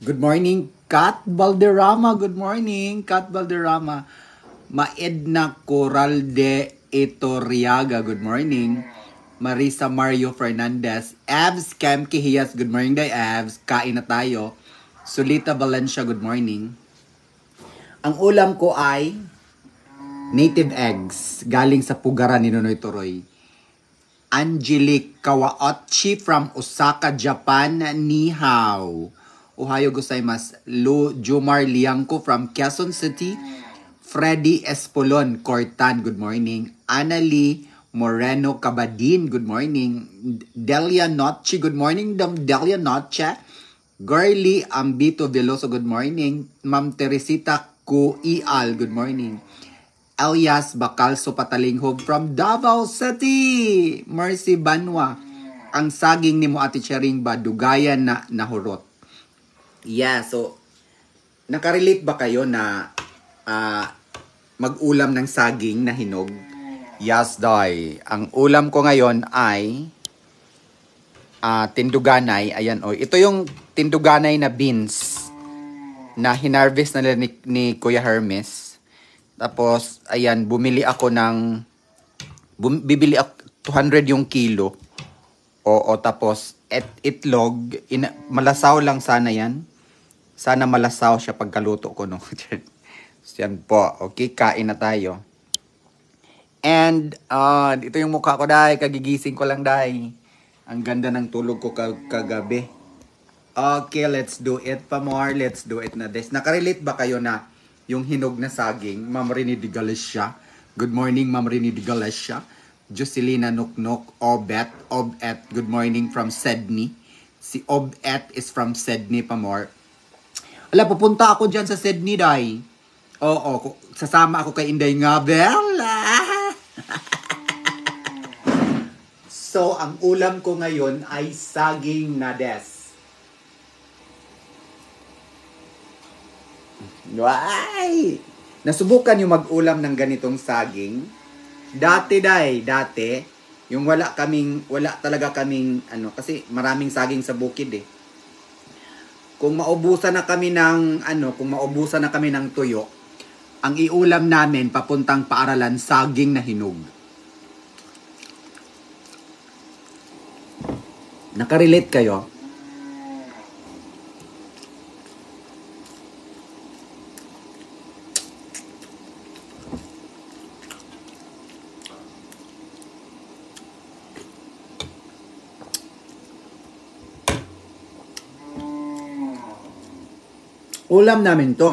Good morning, Kat Balderrama. Good morning, Kat Balderrama. Maedna Coral de Itoriaga. Good morning. Marisa Mario Fernandez. Abs Cam Kihiyas. Good morning, day Abs. Kain na tayo. Solita Valencia. Good morning. Ang ulam ko ay native eggs galing sa pugaran ni Nonoy Toroy. Angelique Kawaochi from Osaka, Japan. Ni hao. Ohayo gozaimasu. Lu Jumar Liangco from Quezon City. Freddy Espolon Cortan, good morning. Annalie Moreno Cabadin, good morning. Delia Noche, good morning. Delia Noche. Girly Ambito Veloso, good morning. Ma'am Teresita Kuial, good morning. Elias Bacalso Patalinghog from Davao City. Mercy Banwa. Ang saging ni mo Ate Charing ba dugayan na nahurot? Yeah, so nakarelate ba kayo na mag-ulam ng saging na hinog? Yes, Day. Ang ulam ko ngayon ay tinduganay. Ayan, oh. Ito yung tinduganay na beans na hinarvest na ni Kuya Hermes. Tapos, ayan, bibili ako 200 yung kilo. Oo, tapos, itlog. Malasaw lang sana yan. Sana malasaw siya pagkaluto ko, no? Yan po. Okay, kain na tayo. And, ito yung mukha ko, day. Kagigising ko lang, day. Ang ganda ng tulog ko kagabi. Okay, let's do it pa more. Let's do it na this. Nakarelate ba kayo na yung hinog na saging? Ma'am Rini de Galicia. Good morning, Ma'am Rini de Galicia. Jocelina Nuknuk. Obet. Good morning from Sydney. Si Obet is from Sydney pa more. Ala, pupunta ako dyan sa Sydney, day. Oo, sasama ako kay Inday nga, Bella. So, ang ulam ko ngayon ay saging na des. Why? Nasubukan yung mag-ulam ng ganitong saging? Dati, yung wala talaga kaming, kasi maraming saging sa bukid eh. Kung maubusan na kami ng tuyo, ang iulam namin papuntang paaralan, saging na hinog. Nakarelate kayo? Ulam namin to.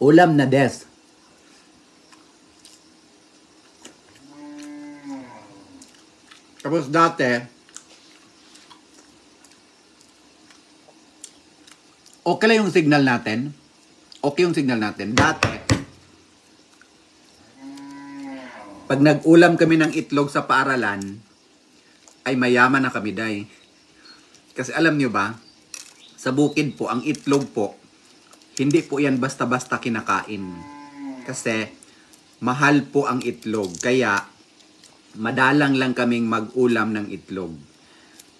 Ulam na des. Tapos dati, okay lang yung signal natin. Dati, pag nag-ulam kami ng itlog sa paaralan, ay mayaman na kami, day. Kasi alam nyo ba, sa bukid po, ang itlog po, hindi po yan basta-basta kinakain. Kasi, mahal po ang itlog. Kaya, madalang lang kaming mag-ulam ng itlog.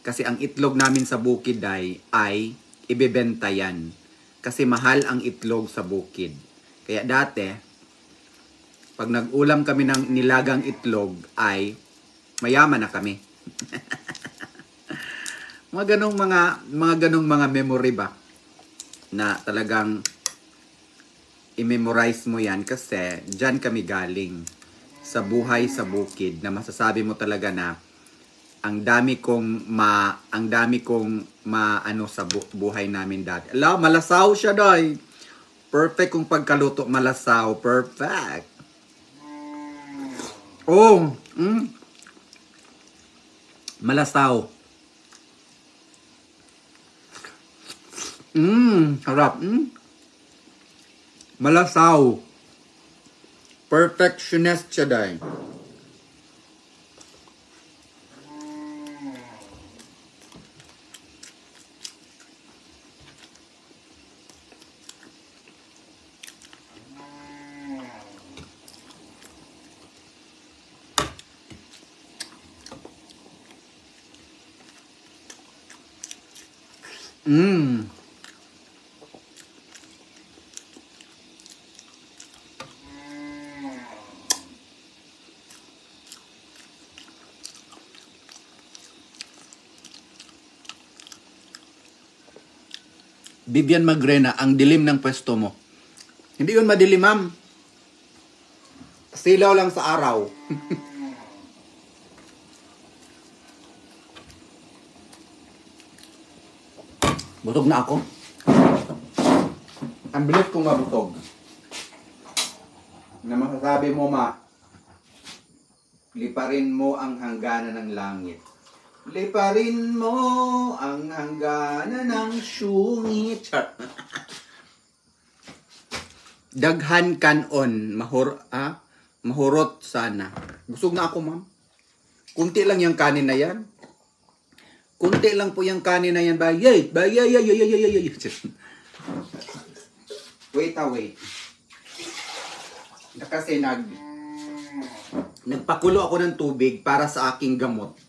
Kasi ang itlog namin sa bukid, day, ay ibebenta yan. Kasi mahal ang itlog sa bukid. Kaya dati, pag nag-ulam kami ng nilagang itlog, ay mayaman na kami. mga ganong mga memory ba na talagang i-memorize mo yan kasi dyan kami galing sa buhay sa bukid na masasabi mo talaga na ang dami kong sa buhay namin dati. Ala, malasaw siya, day. Perfect kung pagkaluto malasaw, perfect. Oh, malasaw. Harap. Malasaw. Perfectionist siya, day. Mm. Vivian Magrena, ang dilim ng pwesto mo. Hindi yun madilim, ma'am. Silaw lang sa araw. Butog na ako. Ang bilis kong mabutog. Na masasabi mo, liparin mo ang hangganan ng langit. Liparin mo ang hangganan ng sungit. Daghan kanon, mahurot sana. Busog na ako, ma'am. Kunti lang yung kanin na yan. Kunti lang po yung kanin na yan. Bayay. Wait. Kasi nagpakulo ako ng tubig para sa aking gamot.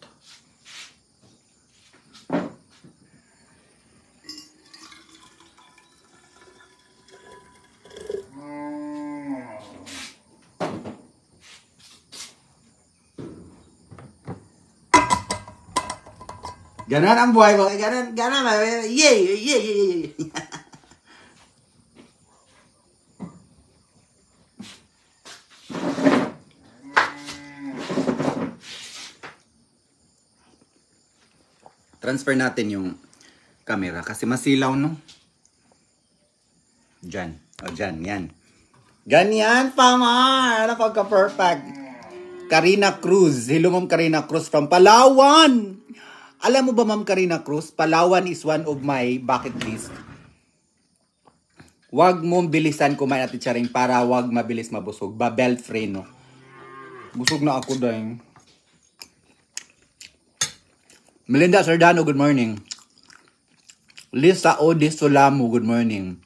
Ganon ang buhay mo. Ganon. Yay. Transfer natin yung camera kasi masilaw, no? Diyan. O, diyan. Yan. Ganyan, Pamar. Napagka-perfect. Karina Cruz. Hello, Ma'am Karina Cruz from Palawan. Alam mo ba, Ma'am Karina Cruz, Palawan is one of my bucket list. Huwag mong bilisan kumain at itsaring para huwag mabilis mabusog. Babel Freno. Busog na ako dahil. Melinda Sardano, good morning. Lisa Odi Solamo, good morning.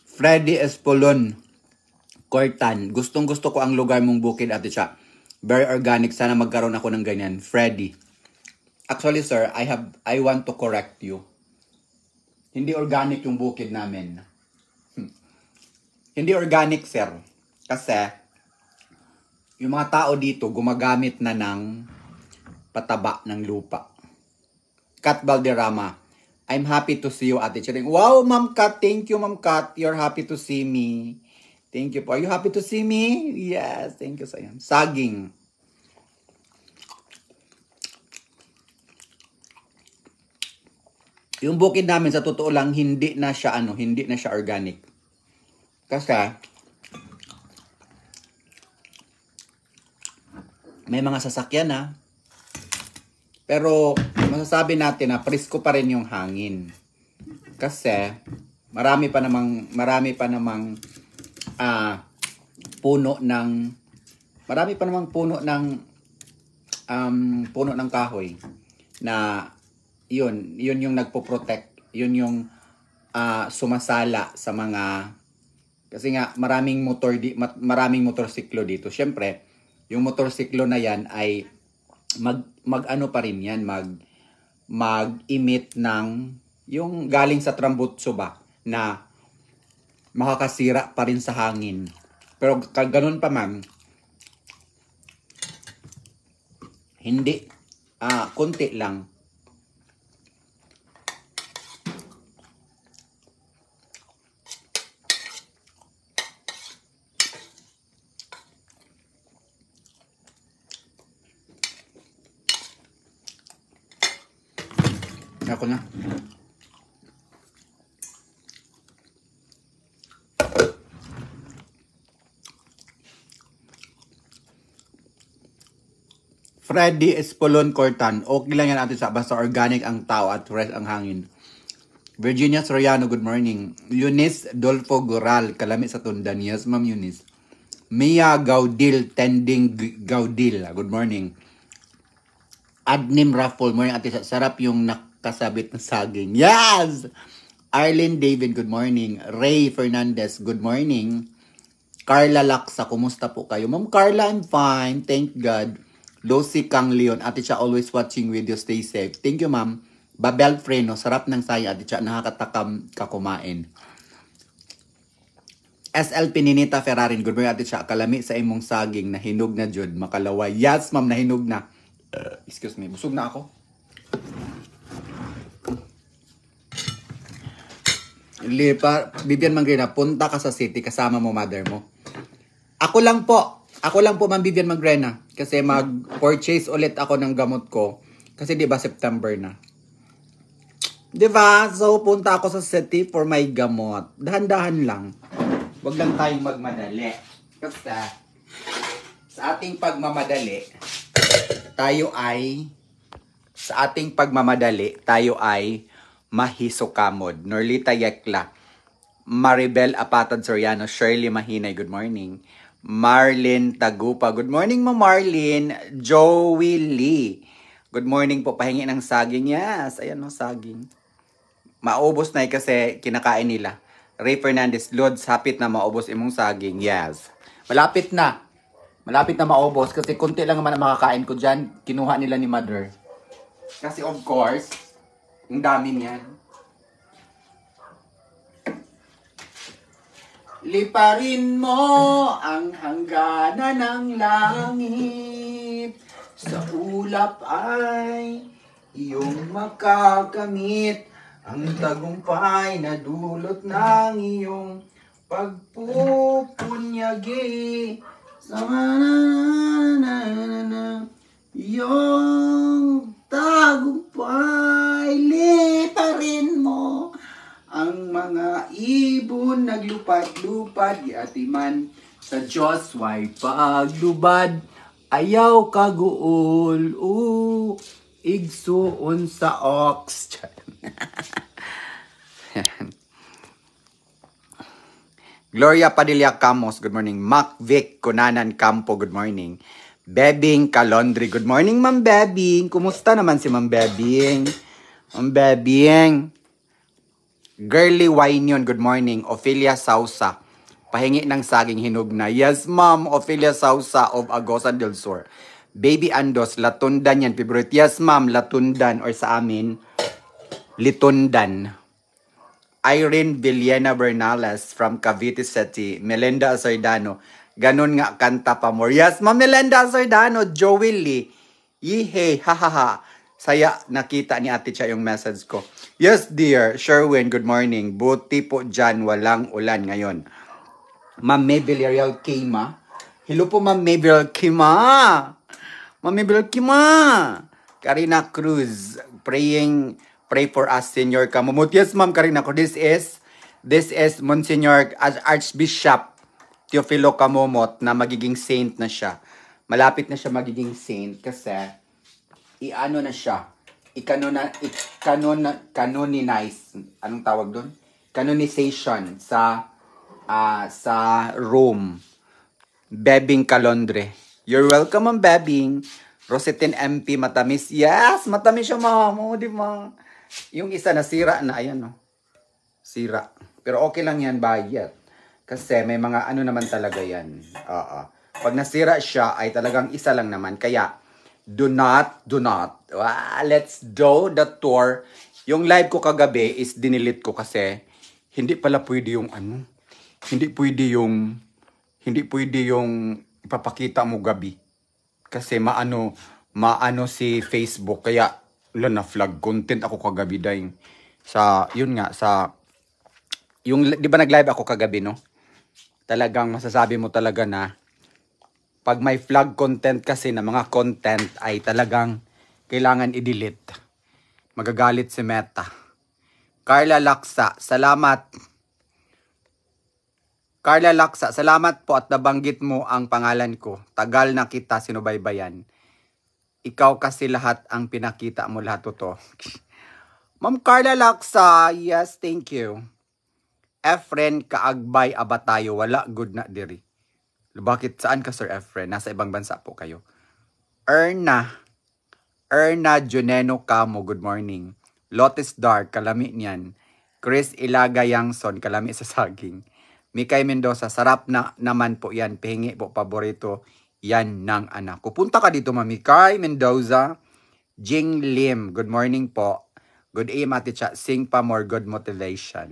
Freddy Espolon, Cortan. Gustong gusto ko ang lugar mong bukid, Ate Cha. Very organic. Sana magkaroon ako ng ganyan. Freddy. Actually, sir, I want to correct you. Hindi organic yung bukid namin. Hindi organic, sir. Kasi, yung mga tao dito gumagamit na ng pataba ng lupa. Kat Valderrama, I'm happy to see you, Ate Charing. Wow, Ma'am Kat. Thank you, Ma'am Kat. You're happy to see me. Thank you po. Are you happy to see me? Yes, thank you sa yan. Saging. Yung bukid namin sa totoo lang hindi na siya organic. Kasi may mga sasakyan na. Pero masasabi natin na presko pa rin yung hangin. Kasi marami pa namang puno ng kahoy na yun yung nagpo-protect, yun yung sumasala sa mga, kasi nga maraming motorsiklo dito. Syempre, yung motorsiklo na yan ay mag-ano pa rin yan, mag-emit ng yung galing sa trambutso ba na makakasira pa rin sa hangin. Pero ganun pa man, hindi, konti lang. Ako na. Freddy Espolon Cortan. Okay lang yan, Ate Sa. Basta organic ang tao at fresh ang hangin. Virginia Soriano, good morning. Eunice Dolfo Goral, kalami sa Tundan. Yes, Ma'am Eunice. Mia Gaudil, Tending Gaudil. Good morning. Adnim Raffle, morning, Ate Sa. Sarap yung nakasabit na saging. Yes! Arlene David, good morning. Ray Fernandez, good morning. Carla Laksa, kumusta po kayo? Ma'am Carla, I'm fine. Thank God. Lucy Kang Leon, Ate Cha, always watching video. Stay safe. Thank you, ma'am. Babel Freno, sarap ng saya. Ate Cha, nakakatakam ka kumain. SL Pininita Ferrarin, good morning Ate Cha. Kalami sa imong saging na hinog na jud makalaway. Yes, ma'am, na hinog na. Excuse me, busog na ako. Bibian Mangrena, punta ka sa city kasama mo mother mo. Ako lang po, Ma'am Bibian Mangrena. Kasi mag-purchase ulit ako ng gamot ko. Kasi di ba September na. Di ba? So, punta ako sa city for my gamot. Dahan-dahan lang. Huwag lang tayong magmadali. Kasi sa ating pagmamadali, tayo ay mahisukamod. Norlita Yekla, Maribel Apatad Soriano, Shirley Mahinay, good morning. Marlene Tagupa, good morning Ma Marlene. Joey Lee, good morning po, pahingi ng saging. Yes, ayan no, saging. Maubos na kasi kinakain nila. Ray Fernandez, Lods, hapit na maubos imong saging. Yes. Malapit na maubos kasi konti lang naman ang makakain ko dyan. Kinuha nila ni mother. Kasi of course, ang dami niyan. Liparin mo ang hangganan ng langit. Sa ulap ay iyong makakamit. Ang tagumpay na dulot ng iyong pagpupunyagi. Iyong tagumpay, liparin mo ang mga ibon naglupad-lupad, yatiman sa Diyos way paglubad, ayaw kaguol, igsuon sa ox. Gloria Padilla Camos, good morning. Mac Vic Kunanan Campo, good morning. Bebing Calondri, good morning Ma'am Bebing. Kumusta naman si Ma'am Bebing? Ma'am Bebing. Girly Wainion, good morning. Ophelia Sausa, pahingi ng saging hinog na. Yes ma'am, Ophelia Sausa of Agosa del Sur. Baby Andos, Latundan yan, favorite. Yes ma'am, Latundan, or sa amin, Litundan. Irene Villena Bernales from Cavite City. Melinda Azardano, ganun nga kanta pa more. Yes ma'am, Melinda Azardano. Joey Lee, yihey, hahaha. Saya nakita ni Ate Cha yung message ko. Yes dear, Sherwin, good morning. Buti po dyan, walang ulan ngayon. Ma'am Mabel Ariel Kima. Hello po Ma'am Mabel Kima. Ma'am Mabel Kima. Karina Cruz, pray for us, Senior Kamumut. Yes ma'am Karina Cruz, this is Monsignor Archbishop Teofilo Kamumot na magiging saint na siya. Malapit na siya magiging saint kasi canonize, anong tawag doon? Canonization sa Rome. Bebing Calondre. You're welcome, Ma'am Bebing. Rosetin MP, matamis. Yes, matamis siya, ma'am. Oh, di ba? Yung isa nasira na, ayan, no? Sira. Pero okay lang yan, bayat. Kasi may mga ano naman talaga yan. Pag nasira siya, ay talagang isa lang naman. Kaya, do not. Let's do the tour. Yung live ko kagabi is dinilit ko kasi hindi pala pwede yung hindi pwede yung ipapakita mo gabi. Kasi maano si Facebook. Kaya, na flag content ako kagabi dahil yung di ba nag-live ako kagabi, no? Talagang masasabi mo talaga na pag may flag content kasi na mga content ay talagang kailangan i-delete. Magagalit si Meta. Carla Laksa, salamat. Carla Laksa, salamat po at nabanggit mo ang pangalan ko. Tagal na kita sinubaybayan. Ikaw kasi lahat ang pinakita mo, lahat to. Ma'am Carla Laksa, yes, thank you. Efren Kaagbay Abatayo, wala good na diri. Bakit? Saan ka, Sir Efren? Nasa ibang bansa po kayo. Erna Juneno Camo, good morning. Lotus Dark, kalami niyan. Chris Ilaga Yangson, kalami sa saging. Mikay Mendoza, sarap na naman po yan. Pihingi po, paborito yan ng anak ko. Punta ka dito, Mikay Mendoza. Jing Lim, good morning po. Good aim, Ate Cha. Sing pa more good motivation.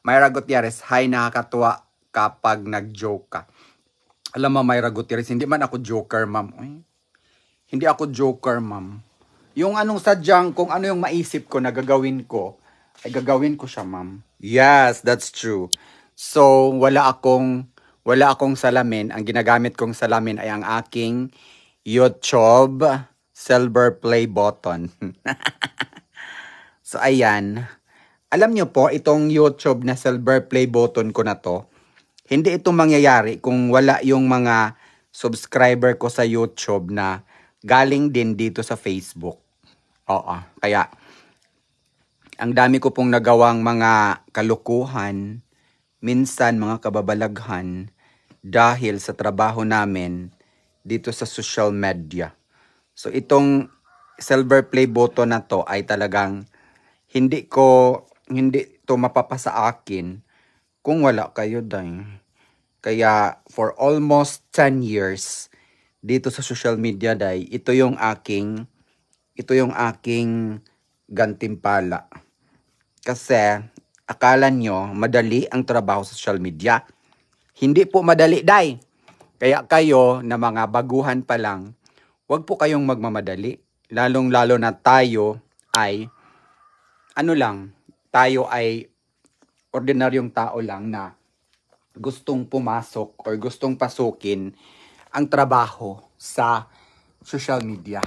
Myra Gutierrez, hi, nakakatuwa kapag nag-joke ka. Alam mo, Myra Gutierrez, hindi man ako joker, ma'am. Hindi ako joker, ma'am. Yung anong sadyang, kung ano yung maisip ko na gagawin ko, ay gagawin ko siya, ma'am. Yes, that's true. So, wala akong salamin. Ang ginagamit kong salamin ay ang aking YouTube silver play button. So, ayan. Alam nyo po, itong YouTube na silver play button ko na to, hindi ito mangyayari kung wala yung mga subscriber ko sa YouTube na galing din dito sa Facebook. Oo, kaya ang dami ko pong nagawang mga kalukuhan, minsan mga kababalaghan, dahil sa trabaho namin dito sa social media. So itong silver play button na to ay talagang hindi to mapapasa akin kung wala kayo dahil. Kaya for almost 10 years dito sa social media dahil ito yung aking gantimpala. Kasi akala nyo madali ang trabaho sa social media. Hindi po madali dahil. Kaya kayo na mga baguhan pa lang, wag po kayong magmamadali. Lalong-lalo na tayo ay tayo ay ordinaryong tao lang na gustong pumasok or gustong pasukin ang trabaho sa social media.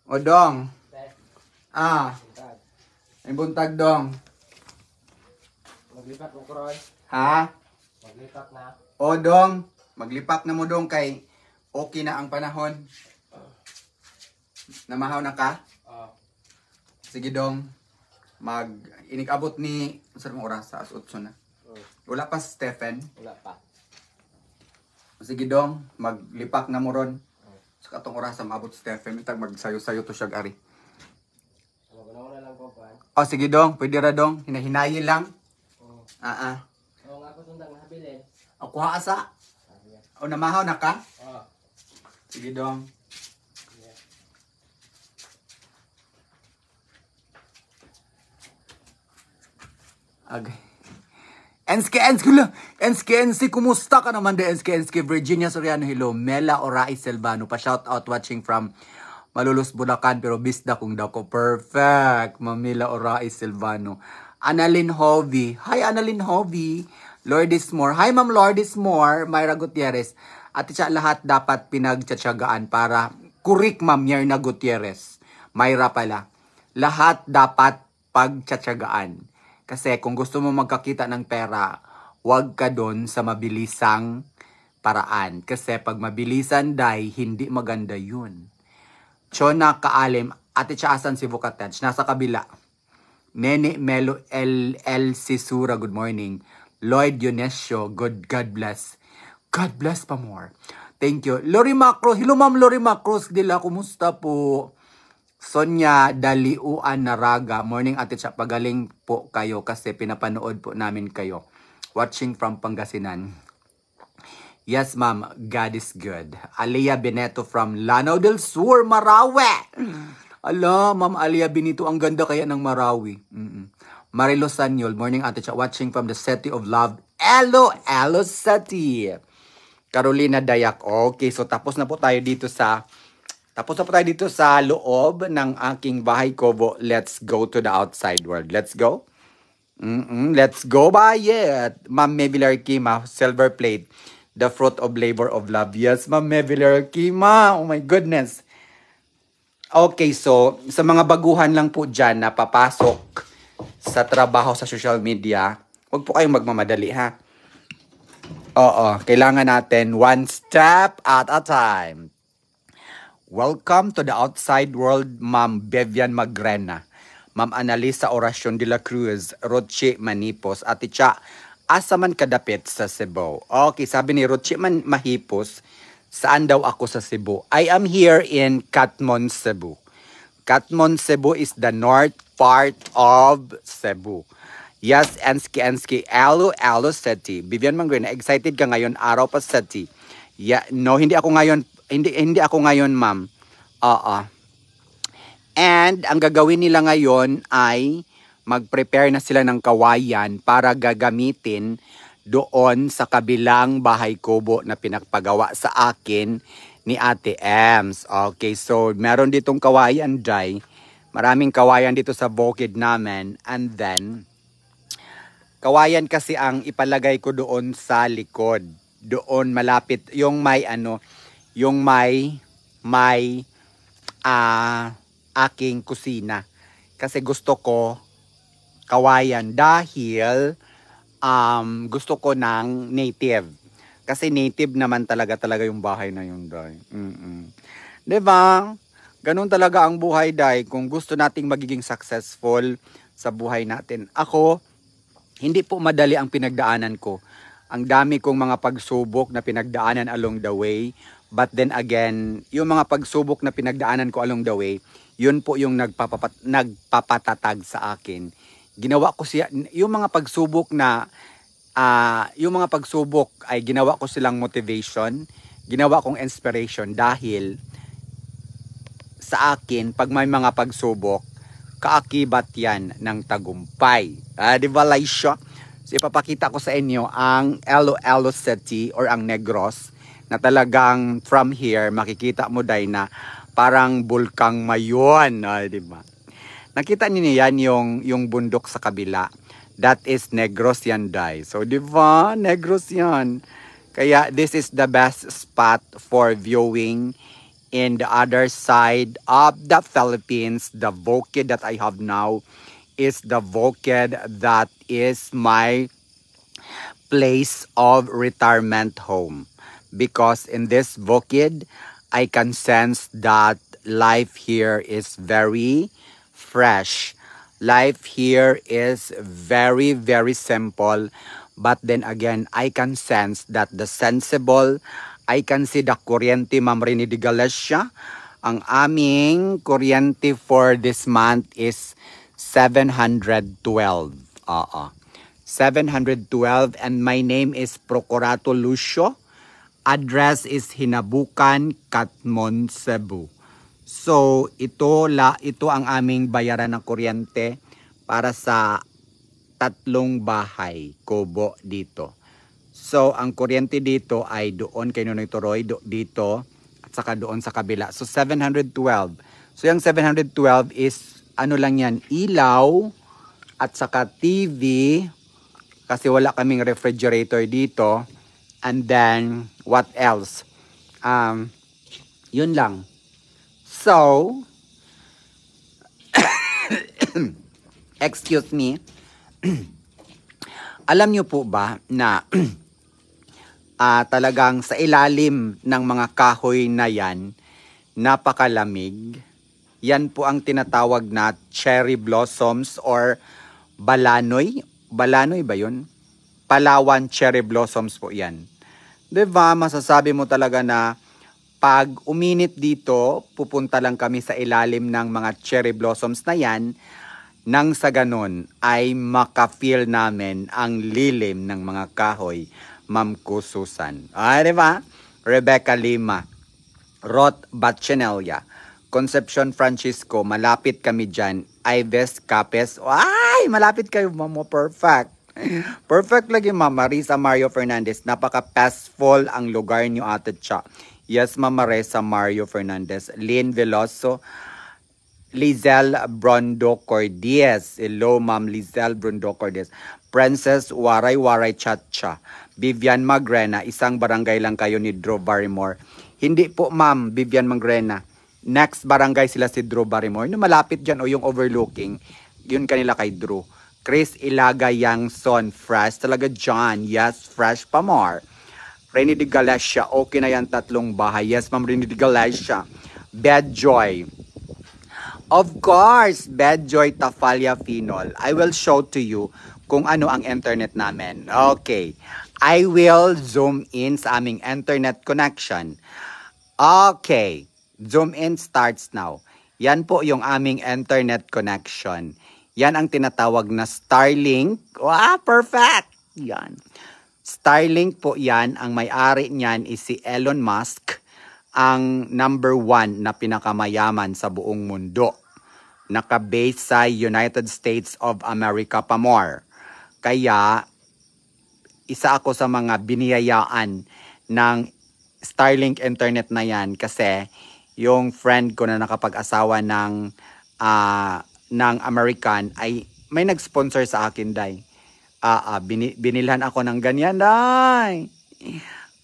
O dong. May buntag dong. Maglipat mo, Kroy. Ha? Maglipat na. O dong. Maglipat na mo dong kay okay na ang panahon. Namahaw na ka? Sige dong. Inikabot ni saan mo oras sa 8 na. Wala pa si Stephen. Wala pa. Sige dong, maglipak na mo ron. Sa katong oras sa maabot si Stephen, mitag magsayo-sayo to siya ari. Maguna lang ko pa. Oh sige dong, pwede ra dong, hinahinayin lang. Oo. Oo nga ko sundang nabilin. Ako asa. O namahaw na ka? Oo. Sige dong. Okay. NSK, kumusta ka naman de NSK, Virginia Soriano, hello, Mela Orai Selvano, pa shout out watching from Malulus, Bulacan, pero bisda kung dako, perfect, Mamila Orai Selvano. Annalyn Hovey, hi Annalyn Hovey, Lourdes Moore, hi Ma'am Lourdes Moore, Myra Gutierrez, at siya lahat dapat pinagtsatsagaan para, kurik Ma'am Yerna Gutierrez, Myra pala, lahat dapat pagtsatsagaan. Kasi kung gusto mo magkakita ng pera, huwag ka doon sa mabilisang paraan. Kasi pag mabilisan dahil, hindi maganda yun. Chona Kaalim, Ate Chaasan si Vukataj, nasa kabila. Nene Melo L. Sisura, good morning. Lloyd Yonesio, God bless. God bless pa more. Thank you. Lori Macro, hello Ma'am Lori Macros, dila, kumusta po? Sonia Daliuan Naraga, morning Ate Cha, pagaling po kayo kasi pinapanood po namin kayo. Watching from Pangasinan. Yes ma'am, God is good. Alia Beneto from Lanao del Sur, Marawi. Ala, Ma'am Alia Benito, ang ganda kaya ng Marawi. Marilo Sanyol, morning Ate Cha, watching from the City of Love. Elo City. Carolina Dayak, okay, so tapos na po tayo dito sa loob ng aking bahay kubo. Let's go to the outside world. Let's go. Let's go by it. Ma'am Mevilar Kima, silver plate. The fruit of labor of love. Yes, Ma'am Mevilar Kima. Oh my goodness. Okay, so sa mga baguhan lang po dyan na papasok sa trabaho sa social media, huwag po kayong magmamadali ha. Oo, kailangan natin one step at a time. Welcome to the outside world, Ma'am Bevian Magrena, Ma'am Analisa Oracion de la Cruz, Roche Manipos, Ate Cha, asa man kadapit sa Cebu. Okay, sabi ni Roche Mahipos, saan daw ako sa Cebu? I am here in Catmon, Cebu. Catmon, Cebu is the north part of Cebu. Yes, Enski, Alo City. Vivian Magrena, excited ka ngayon, araw pa City. Yeah, no, hindi ako ngayon, ma'am. And ang gagawin nila ngayon ay mag-prepare na sila ng kawayan para gagamitin doon sa kabilang bahay kubo na pinagpagawa sa akin ni Ate Ems. Okay, so meron ditong kawayan, Jai. Maraming kawayan dito sa bukid namin. And then, kawayan kasi ang ipalagay ko doon sa likod. Doon malapit, yung may aking kusina. Kasi gusto ko kawayan dahil gusto ko ng native. Kasi native naman talaga yung bahay na yun, Day. Diba? Ganun talaga ang buhay, Day. Kung gusto nating magiging successful sa buhay natin. Ako, hindi po madali ang pinagdaanan ko. Ang dami kong mga pagsubok na pinagdaanan along the way. But then again, yung mga pagsubok na pinagdaanan ko along the way, yun po yung nagpapatatag sa akin. Ginawa ko siya, yung mga pagsubok ay ginawa ko silang motivation, ginawa kong inspiration dahil sa akin, pag may mga pagsubok, kaakibat yan ng tagumpay. Di ba, Laisha? So, ipapakita ko sa inyo ang Iloilo City or ang Negros na talagang from here, makikita mo, Day, na parang bulkang mayon. Di ba? Nakita niyo yan yung bundok sa kabila. That is Negros yan, Day. So, di ba? Negros yan. Kaya, this is the best spot for viewing in the other side of the Philippines. The bukid that I have now is the bukid that is my place of retirement home. Because in this bukid, I can sense that life here is very fresh. Life here is very, very simple. But then again, I can sense that the sensible, I can see the kuryente, Ma'am Rini de Galicia. Ang aming kuryente for this month is 712. 712, and my name is Procurato Lucio. Address is Hinabukan, Katmon, Cebu. So, ito ang aming bayaran ng kuryente para sa 3 bahay, kubo dito. So, ang kuryente dito ay doon kay Nonoy Toroy, dito, at saka doon sa kabila. So, 712. So, yung 712 is, ano lang yan, ilaw, at saka TV, kasi wala kaming refrigerator dito. And then, what else? Yun lang. So, excuse me, alam nyo po ba na talagang sa ilalim ng mga kahoy na yan, napakalamig. Yan po ang tinatawag na cherry blossoms or balanoy. Balanoy ba yun? Palawan cherry blossoms po yan. Diba, masasabi mo talaga na pag uminit dito, pupunta lang kami sa ilalim ng mga cherry blossoms na yan, nang sa ganon ay maka-feel namin ang lilim ng mga kahoy. Ma'am Kususan. Diba? Rebecca Lima. Roth Batchenelia. Concepcion Francisco. Malapit kami dyan. Ives Capes. Ay! Malapit kayo, mamo. Perfect. Perfect lagi, Ma'am. Marisa Mario Fernandez. Napaka-peaceful ang lugar niyo, Ate Cha. Yes, Ma'am Marisa Mario Fernandez. Lynn Veloso. Lizelle Brondo Cordiez. Hello, Ma'am Lizelle Brondo Cordiez. Princess Waray Waray Chacha. Vivian Magrena. Isang barangay lang kayo ni Drew Barrymore. Hindi po, Ma'am, Vivian Magrena. Next barangay sila si Drew Barrymore. Yung malapit dyan o yung overlooking, yun kanila kay Drew. Chris Ilaga Yangson. Fresh talaga dyan. Yes, fresh pa more. Rene de Galicia. Okay na yan 3 bahay. Yes, Ma'am Rene de Galicia. Bed Joy. Of course, Bedjoy Tafalia Finol. I will show to you kung ano ang internet namin. Okay. I will zoom in sa aming internet connection. Okay. Zoom in starts now. Yan po yung aming internet connection. Yan ang tinatawag na Starlink. Wow, perfect! Yan. Starlink po yan. Ang may-ari niyan is si Elon Musk. Ang number 1 na pinakamayaman sa buong mundo. naka-base sa United States of America pa more. Kaya, isa ako sa mga biniyayaan ng Starlink internet na yan kasi yung friend ko na nakapag-asawa ng American ay may nag-sponsor sa akin, day. Binilhan ako ng ganyan, day.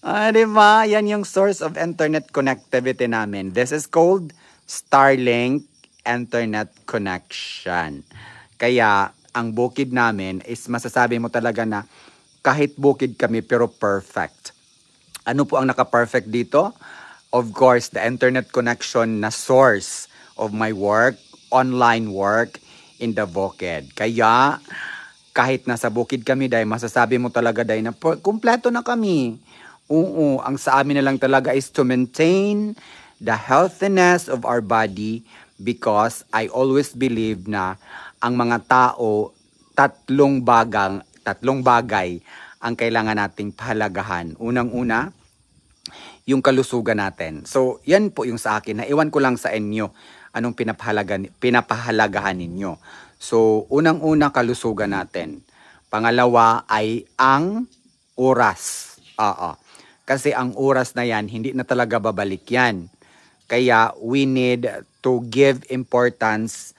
Diba? Yan yung source of internet connectivity namin. This is called Starlink internet connection. Kaya, ang bukid namin is masasabi mo talaga na kahit bukid kami pero perfect. Ano po ang naka-perfect dito? Of course, the internet connection na source of my work, online work in the bukid. Kaya, kahit nasa bukid kami, dahil masasabi mo talaga, dahil na kumpleto na kami. Oo, ang sa amin na lang talaga is to maintain the healthiness of our body because I always believe na ang mga tao, tatlong bagay ang kailangan nating pahalagahan. Unang-una, yung kalusugan natin. So, yan po yung sa akin. Naiwan ko lang sa inyo anong pinapahalagahan ninyo. So, unang-una, kalusugan natin. Pangalawa ay ang oras. Kasi ang oras na yan, hindi na talaga babalik yan. Kaya, we need to give importance.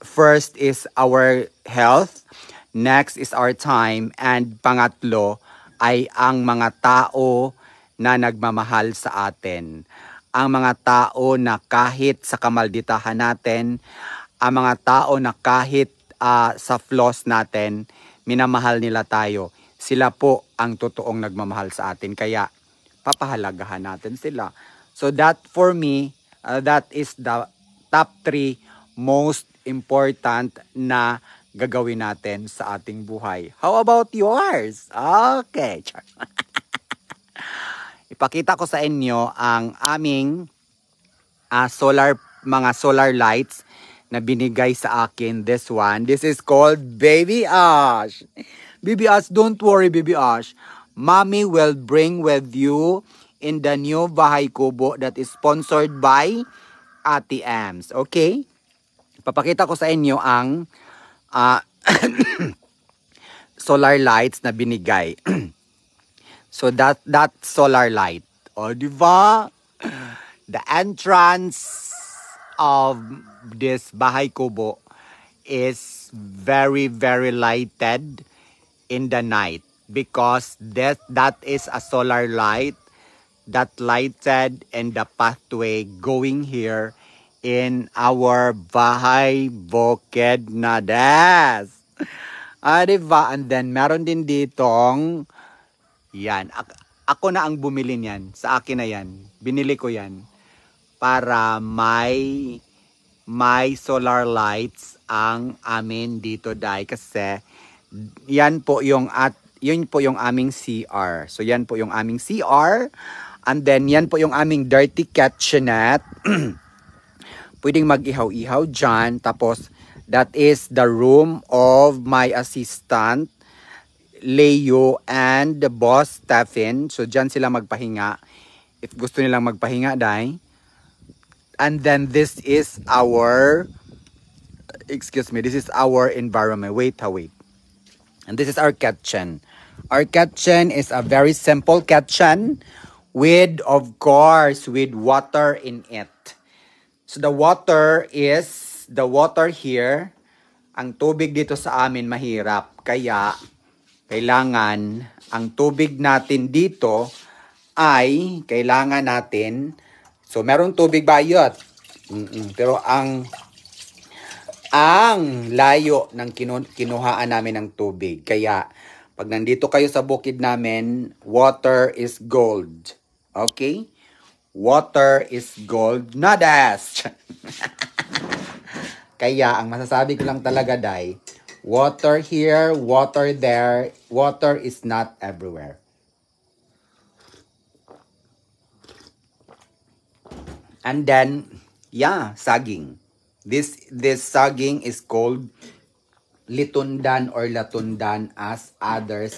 First is our health. Next is our time. And pangatlo ay ang mga tao na nagmamahal sa atin. Ang mga tao na kahit sa kamalditahan natin, ang mga tao na kahit sa flaws natin, minamahal nila tayo. Sila po ang totoong nagmamahal sa atin. Kaya papahalagahan natin sila. So that for me, that is the top 3 most important na gagawin natin sa ating buhay. How about yours? Okay. Ipakita ko sa inyo ang aming mga solar lights na binigay sa akin. This one, this is called Baby Ash. Baby Ash, don't worry, Baby Ash. Mommy will bring with you in the new Bahay Kubo that is sponsored by Ate Ems. Okay? Papakita ko sa inyo ang solar lights na binigay. So that solar light, diba? The entrance of this Bahay Kubo is very, very lighted in the night because that is a solar light that lighted in the pathway going here in our Bahay Bukid Nades. Diba? And then meron din ditong yan. Ako na ang bumili niyan. Sa akin na yan. Binili ko yan. Para may solar lights ang amin dito, dahil kasi yan po yung aming CR. So yan po yung aming CR. And then yan po yung aming dirty kitchenette. Pwedeng mag-ihaw-ihaw dyan. Tapos that is the room of my assistant Leo and the boss Stephen. So dyan sila magpahinga if gusto nilang magpahinga, dai. And then this is our environment. Wait. And this is our kitchen. Our kitchen is a very simple kitchen with, of course, with water in it. So the water here, ang tubig dito sa amin mahirap. Kaya kailangan ang tubig natin dito ay kailangan natin, so merong tubig bayot. Pero ang layo ng kinuhaan namin ng tubig. Kaya pag nandito kayo sa bukid namin, water is gold. Okay? Water is gold, Nades. Kaya ang masasabi ko lang talaga, dai, water here, water there, water is not everywhere. And then, saging. This saging is called litundan or latundan as others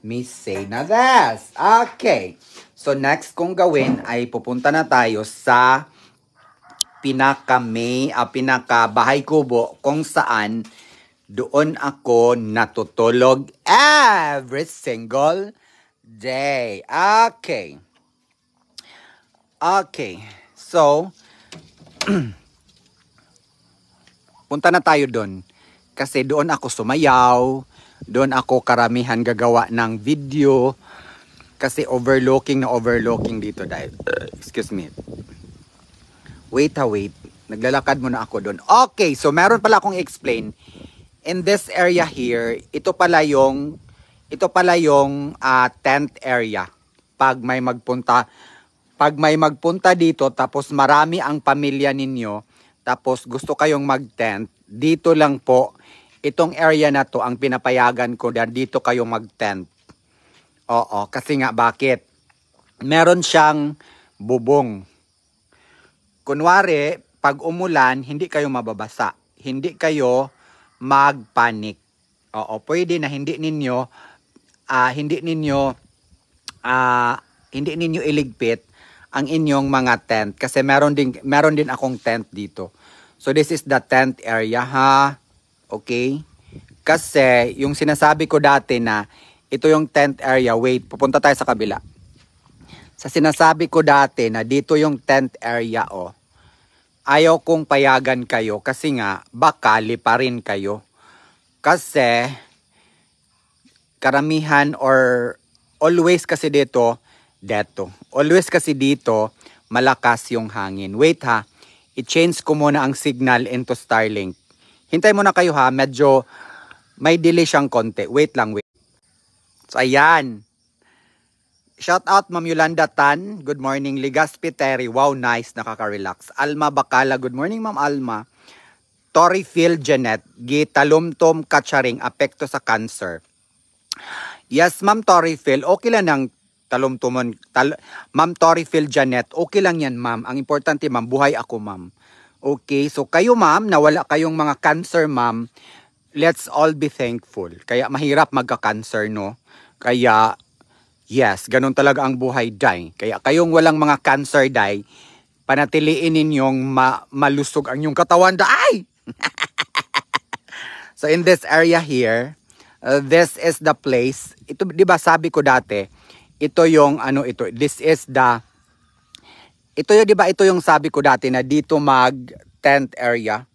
may say. Na this. Okay. So next kong gawin ay pupunta na tayo sa pinaka bahay kubo kung saan doon ako natutulog every single day. Okay. Okay. So, punta na tayo doon. Kasi doon ako sumayaw, doon ako karamihan gagawa ng video. Kasi overlooking dito dahil. Excuse me. Wait. Naglalakad muna ako doon. Okay, so meron pala akong explain. In this area here, ito pala yung tent area. Pag may magpunta dito, tapos marami ang pamilya ninyo, tapos gusto kayong mag-tent, dito lang po, itong area na to, ang pinapayagan ko na dito kayo mag-tent. Oo, kasi nga bakit? Meron siyang bubong. Kunwari, pag umulan, hindi kayo mababasa. Hindi kayo magpanik. Oo, pwede na hindi ninyo iligpit ang inyong mga tent kasi meron din akong tent dito. So this is the tent area ha. Okay? Kasi yung sinasabi ko dati na ito yung tent area, wait, pupunta tayo sa kabila. Sa sinasabi ko dati na dito yung tent area ayaw kong payagan kayo kasi nga baka liparin kayo. Kasi karamihan or always kasi dito malakas yung hangin. Wait ha, i-change ko muna ang signal into Starlink. Hintay muna kayo ha, medyo may delay siyang konti. Wait lang. So ayan. Shout out Ma'am Yolanda Tan, good morning. Ligaspi Terry, wow nice, nakaka-relax. Alma Bacala, good morning Ma'am Alma. Tori Phil Janet, gitalumtom katsaring, apekto sa cancer. Yes Ma'am Tori Phil, okay lang ng talumtumon. Ma'am Tori Phil Janet, okay lang yan ma'am. Ang importante ma'am, buhay ako ma'am. Okay, so kayo ma'am, na wala kayong mga cancer ma'am, let's all be thankful. Kaya mahirap magka-cancer no. Kaya yes, ganun talaga ang buhay, day. Kaya kayong walang mga cancer, day, panatiliin ninyong malusog ang inyong katawan, day! So in this area here, this is the place. Ito, di ba sabi ko dati, ito yung this is the, di ba ito yung sabi ko dati na dito mag-tent area.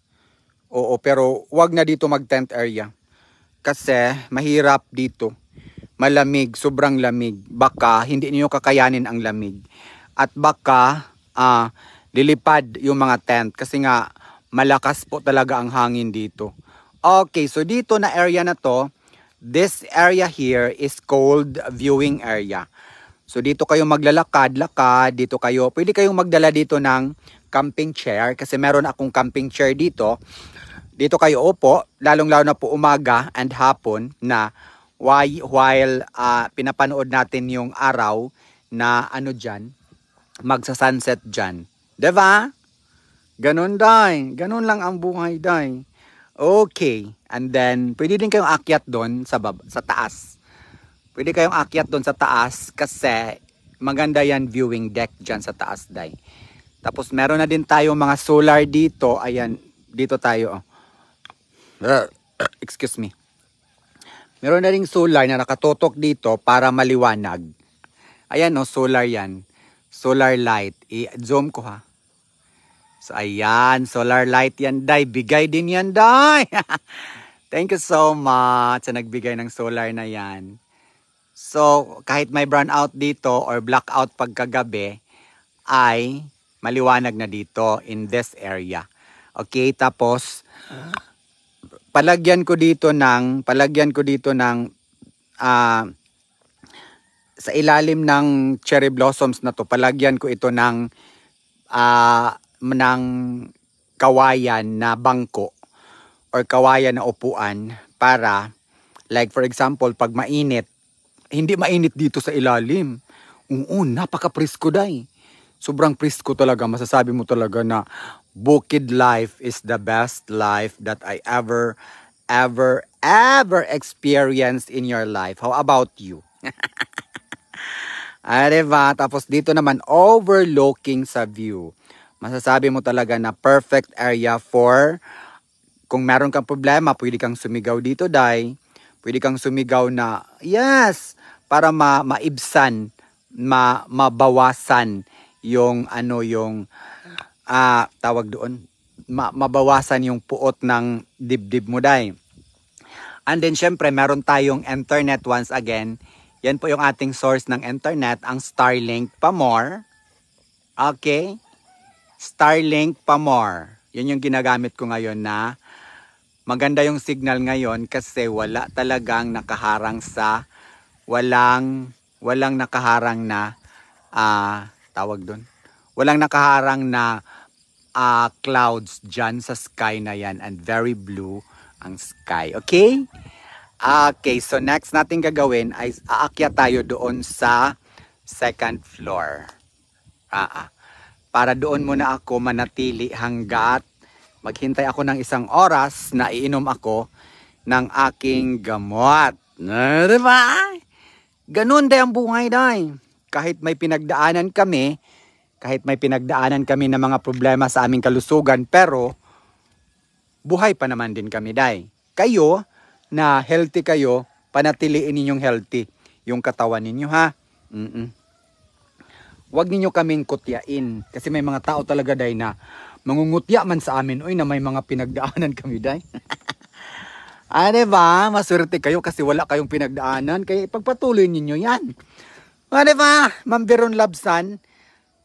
Oo, pero wag na dito mag-tent area. Kasi mahirap dito. Malamig, sobrang lamig. Baka hindi niyo kakayanin ang lamig. At baka lilipad yung mga tent kasi nga malakas po talaga ang hangin dito. Okay, so dito na area na to, this area here is called viewing area. So dito kayo maglalakad-lakad, pwede kayong magdala dito ng camping chair kasi meron akong camping chair dito. Dito kayo upo, lalong-lalo na po umaga and hapon na while pinapanood natin yung araw na dyan, magsa-sunset dyan. Diba? Ganun, day. Ganun lang ang buhay, day. Okay. And then, pwede din kayong akyat doon sa taas. Pwede kayong akyat doon sa taas kasi maganda yan viewing deck dyan sa taas, day. Tapos, meron na din tayo mga solar dito. Ayan, dito tayo. Excuse me. Meron na ring solar na nakatutok dito para maliwanag. Ayan solar yan. Solar light. I-zoom ko ha. So ayan, solar light yan, day. Bigay din yan, day. Thank you so much sa nagbigay ng solar na yan. So kahit may brownout dito or blackout pagkagabi, ay maliwanag na dito in this area. Okay, tapos palagyan ko dito ng sa ilalim ng cherry blossoms na to, palagyan ko ito ng kawayan na bangko or kawayan na upuan para like for example pag mainit, hindi mainit dito sa ilalim. Oo, napaka-presko, day. Sobrang presko talaga, masasabi mo talaga na Bukid life is the best life that I ever experienced in your life. How about you? Diba? Tapos dito naman, overlooking sa view. Masasabi mo talaga na perfect area for kung meron kang problema, pwede kang sumigaw dito, Day. Pwede kang sumigaw na, yes, para maibsan, mabawasan yung tawag doon, mabawasan yung puot ng dibdib mo, Day. And then, syempre, meron tayong internet once again. Yan po yung ating source ng internet, ang Starlink pa more. Okay? Starlink pa more. Yun yung ginagamit ko ngayon na maganda yung signal ngayon kasi wala talagang nakaharang sa walang nakaharang na tawag doon. Walang nakaharang na clouds dyan sa sky na yan and very blue ang sky. Okay? Okay, so next natin gagawin ay aakyat tayo doon sa second floor. Para doon muna ako manatili hanggat maghintay ako ng 1 oras na iinom ako ng aking gamot. Diba? Ganun day ang buhay, day. Kahit may pinagdaanan kami ng mga problema sa aming kalusugan, pero buhay pa naman din kami, day. Kayo, na healthy kayo, panatiliin ninyong healthy yung katawan ninyo, ha? Huwag ninyo kaming kutyain. Kasi may mga tao talaga, day, na mangungutya man sa amin, na may mga pinagdaanan kami, day. Diba? Maswerte kayo kasi wala kayong pinagdaanan. Kaya ipagpatuloy ninyo yan. Diba? Ma'am Veron Labsan,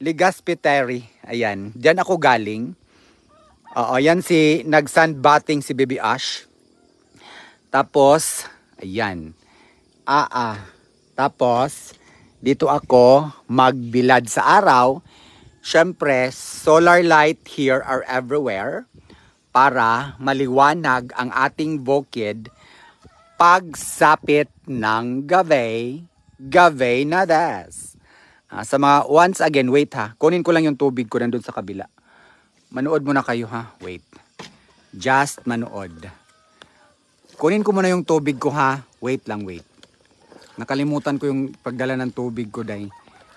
Legazpi Terry. Ayan. Diyan ako galing. Yan si nag-sandbathing si Baby Ash. Tapos, ayan. Tapos, dito ako magbilad sa araw. Syempre, solar light here are everywhere para maliwanag ang ating bukid pagsapit ng gabi na das. Sa mga, once again, wait ha. Kunin ko lang yung tubig ko nandun sa kabila. Manood muna kayo ha. Wait. Just manood. Kunin ko muna yung tubig ko ha. Wait lang, wait. Nakalimutan ko yung pagdala ng tubig ko, day.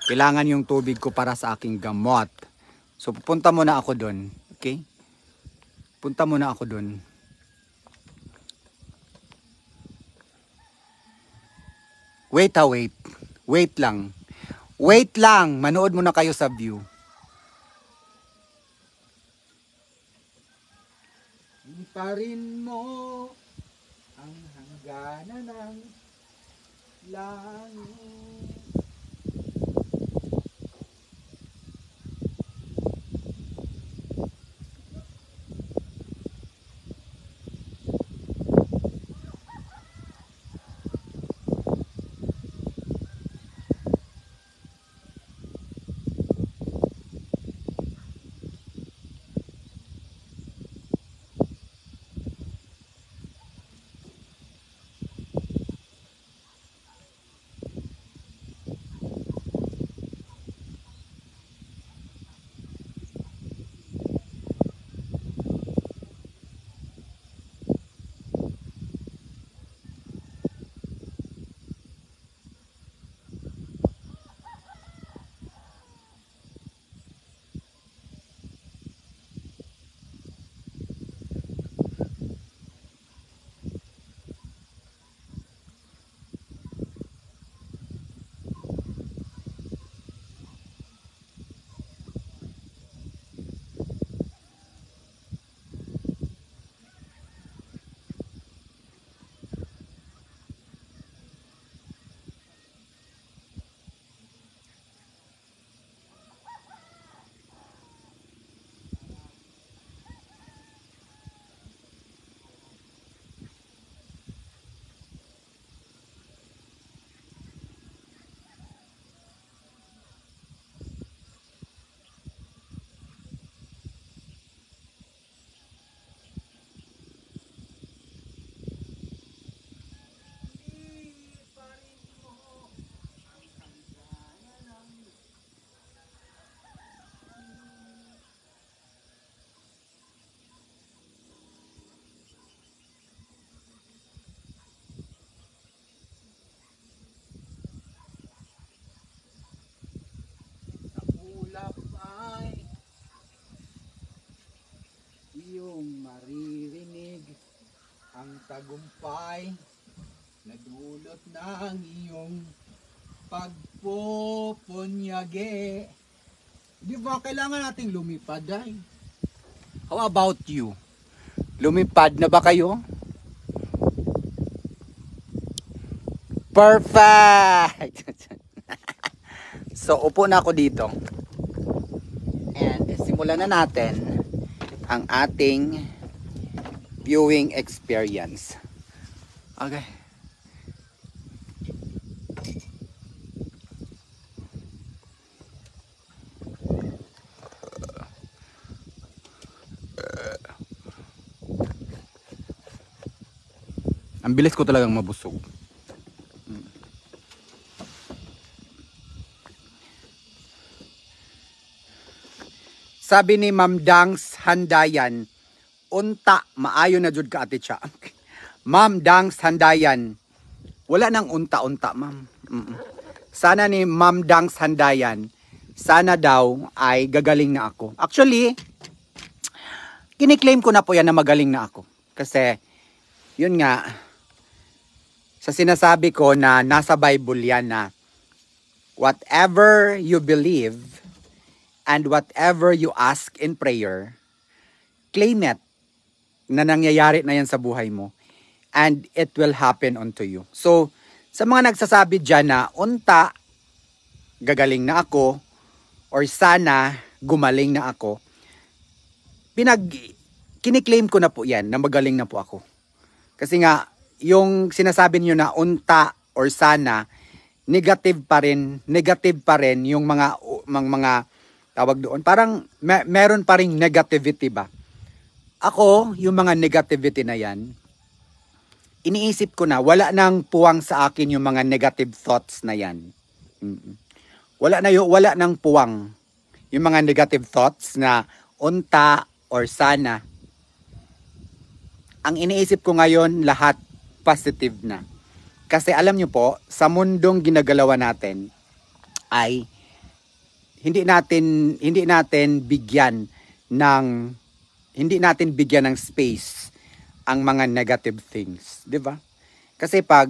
Kailangan yung tubig ko para sa aking gamot. So, pupunta muna ako doon. Okay? Punta muna ako doon. Wait ha, wait. Wait lang. Wait lang. Manood muna kayo sa view. Parin mo ang hangganan ng langit. maririnig ang tagumpay na dulot ng iyong pagpupunyagi. Di ba kailangan nating lumipad ay? How about you? Lumipad na ba kayo? Perfect! So, upo na ako dito. And simulan na natin ang ating viewing experience. Okay. Ang bilis ko talagang mabusog. Sabi ni Ma'am Dangs Handayan, unta, maayo na jud ka ate siya. Ma'am Dangs Handayan, wala nang unta-unta, ma'am. Sana ni Ma'am Dangs Handayan, sana daw ay gagaling na ako. Actually, kiniklaim ko na po yan na magaling na ako. Kasi, yun nga, sa sinasabi ko na nasa Bible yan na whatever you believe and whatever you ask in prayer, claim it na nangyayari na yan sa buhay mo and it will happen unto you. So, sa mga nagsasabi dyan na unta, gagaling na ako or sana gumaling na ako, kiniklaim ko na po yan na magaling na po ako. Kasi nga, yung sinasabi niyo na unta or sana, negative pa rin yung mga tawag doon. Parang meron pa ring negativity ba? Ako, yung mga negativity na yan, iniisip ko na wala nang puwang sa akin yung mga negative thoughts na yan. Wala nang puwang yung mga negative thoughts na unta or sana. Ang iniisip ko ngayon, lahat positive na. Kasi alam nyo po, sa mundong ginagalawa natin ay hindi natin bigyan ng space ang mga negative things, 'di ba? Kasi pag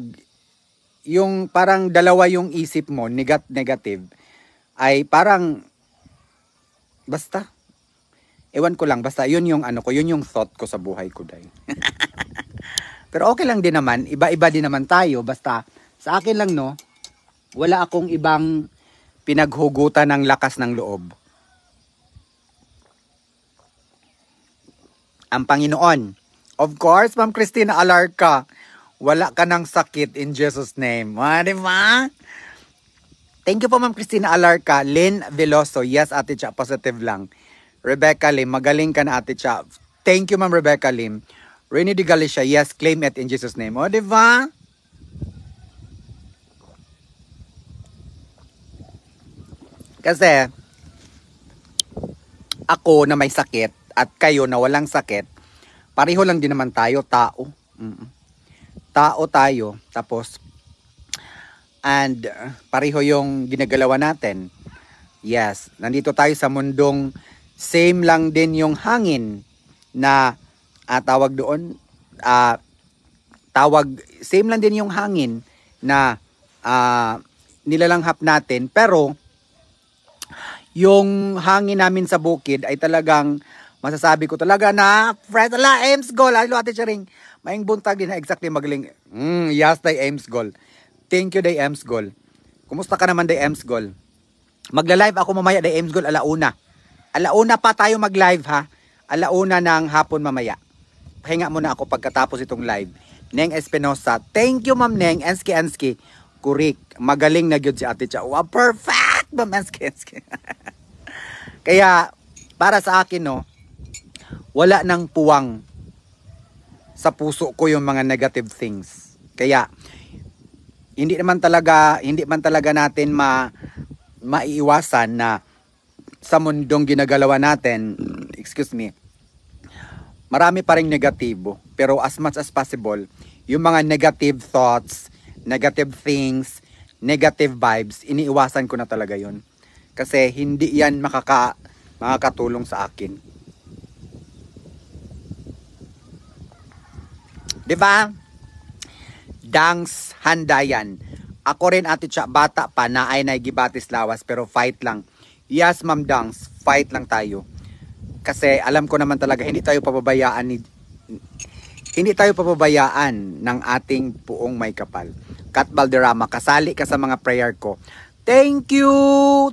yung parang dalawa yung isip mo, negative, ay parang basta ewan ko lang, basta yun yung yun yung thought ko sa buhay ko dahil. Pero okay lang din naman, iba-iba din naman tayo, basta sa akin lang no, wala akong ibang pinaghugutan ng lakas ng loob. Ang Panginoon. Of course, Ma'am Christina Alarca, wala ka ng sakit in Jesus' name. Di ba? Thank you po, Ma'am Christina Alarca. Lynn Veloso, yes, Ate Cha, positive lang. Rebecca Lim, magaling ka na, Ate Cha. Thank you, Ma'am Rebecca Lim. Rainy de Galicia, yes, claim it in Jesus' name. O, di ba? Kasi, ako na may sakit at kayo na walang sakit, pareho lang din naman tayo, tao. Tao tayo. Tapos, and pareho yung ginagalawa natin. Yes, nandito tayo sa mundong same lang din yung hangin na tawag doon, same lang din yung hangin na nilalanghap natin, pero yung hangin namin sa bukid ay talagang masasabi ko talaga na fresh ala Ames Goal. Hello Ate Charing, maing buntag din na exactly magaling. Yes, day Ames Goal. Thank you, day Ames Goal. Kumusta ka naman, day Ames Goal? Magla-live ako mamaya, day Ames Goal, alauna. Alauna pa tayo mag-live, ha? Alauna ng hapon mamaya. Pahinga muna ako pagkatapos itong live. Neng Espinosa. Thank you, Ma'am Neng. Enski. Kurik. Magaling na gyud si Ate Cha. Wow, perfect, Ma'am Enski. Kaya, para sa akin, no, wala nang puwang sa puso ko yung mga negative things. Kaya, hindi man talaga natin maiiwasan na sa mundong ginagalawa natin, excuse me, marami pa ring negatibo. Pero as much as possible, yung mga negative thoughts, negative things, negative vibes, iniiwasan ko na talaga yun. Kasi hindi yan makakatulong sa akin. 'Di ba? Dangs Handayan. Ako rin ate siya, bata pa na ay gibatis lawas pero fight lang. Yes, Ma'am Dangs, fight lang tayo. Kasi alam ko naman talaga hindi tayo pababayaan ng ating puong may kapal. Kat Balderrama, kasali ka sa mga prayer ko. Thank you!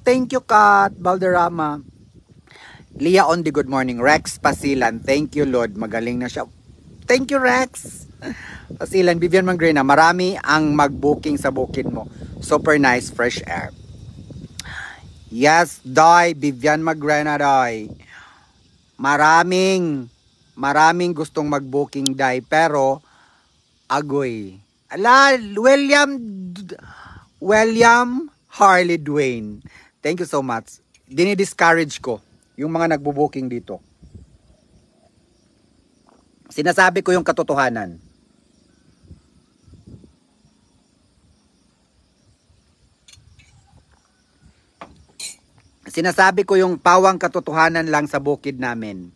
Thank you, Kat Balderrama. Lia Ondi, good morning. Rex Pasilan, thank you, Lord. Magaling na siya. Thank you, Rex. Pasilan, Vivian Mangrena, marami ang mag-booking sa bukid mo. Super nice, fresh air. Yes, Doy, Vivian Mangrena, Doy. Maraming gustong mag-booking, Doy. Pero, agoy. Ala, William Harley Dwayne. Thank you so much. Dinidiscourage ko yung mga nagbo-booking dito. Sinasabi ko yung katotohanan. Sinasabi ko yung pawang katotohanan lang sa bukid namin.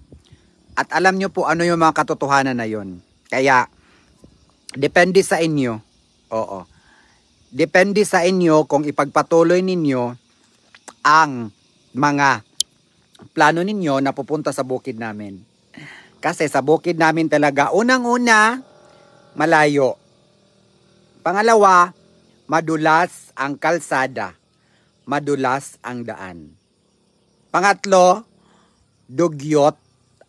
At alam nyo po ano yung mga katotohanan na yon. Kaya, depende sa inyo. Oo. Depende sa inyo kung ipagpatuloy ninyo ang mga plano ninyo na pupunta sa bukid namin. Kasi sa bukid namin talaga, unang-una, malayo. Pangalawa, madulas ang kalsada. Madulas ang daan. Pangatlo, dugyot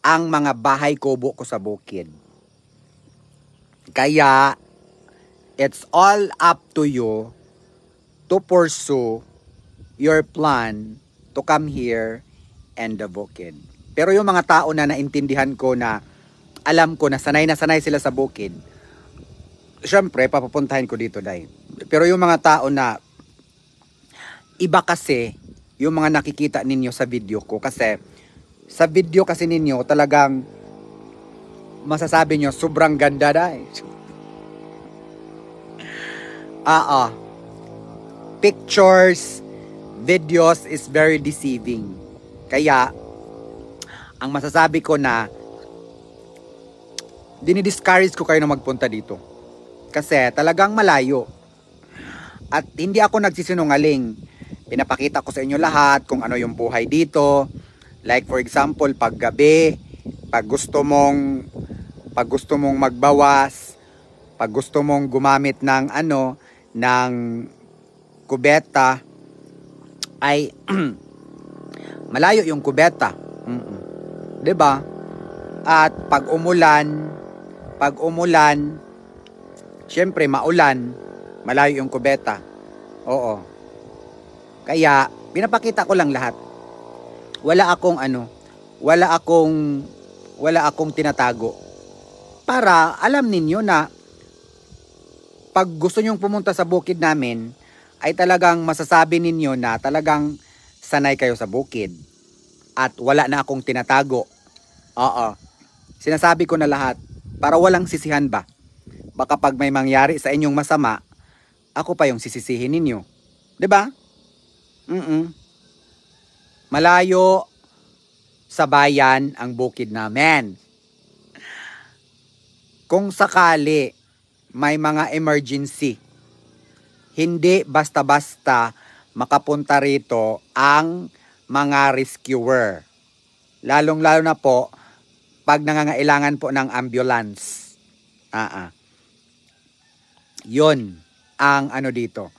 ang mga bahay kubo ko sa bukid. Kaya, it's all up to you to pursue your plan to come here and the bukid. Pero yung mga tao na naintindihan ko na alam ko na sanay sila sa bukid, syempre, papupuntahin ko dito, Day. Pero yung mga tao na iba kasi yung mga nakikita ninyo sa video ko. Kasi sa video kasi ninyo talagang masasabi nyo sobrang ganda, Day. Pictures, videos is very deceiving. Kaya, ang masasabi ko na dinidiscourage ko kayo na magpunta dito. Kasi talagang malayo. At hindi ako nagsisinungaling. Pinapakita ko sa inyo lahat kung ano yung buhay dito. Like for example, pag gabi, pag gusto mong magbawas, pag gusto mong gumamit ng ng kubeta, ay malayo yung kubeta. 'Di ba? At pag umulan, syempre maulan, malayo yung kubeta. Oo. Kaya pinapakita ko lang lahat. Wala akong tinatago. Para alam ninyo na pag gusto nyong pumunta sa bukid namin, ay talagang masasabi ninyo na talagang sanay kayo sa bukid. At wala na akong tinatago. Oo. Sinasabi ko na lahat para walang sisihan ba. Baka pag may mangyari sa inyong masama, ako pa yung sisisihin ninyo. 'Di ba? Malayo sa bayan ang bukid namin. Kung sakali may mga emergency, hindi basta-basta makapunta rito ang mga rescuer. Lalong-lalo na po pag nangangailangan po ng ambulance. Yun ang dito.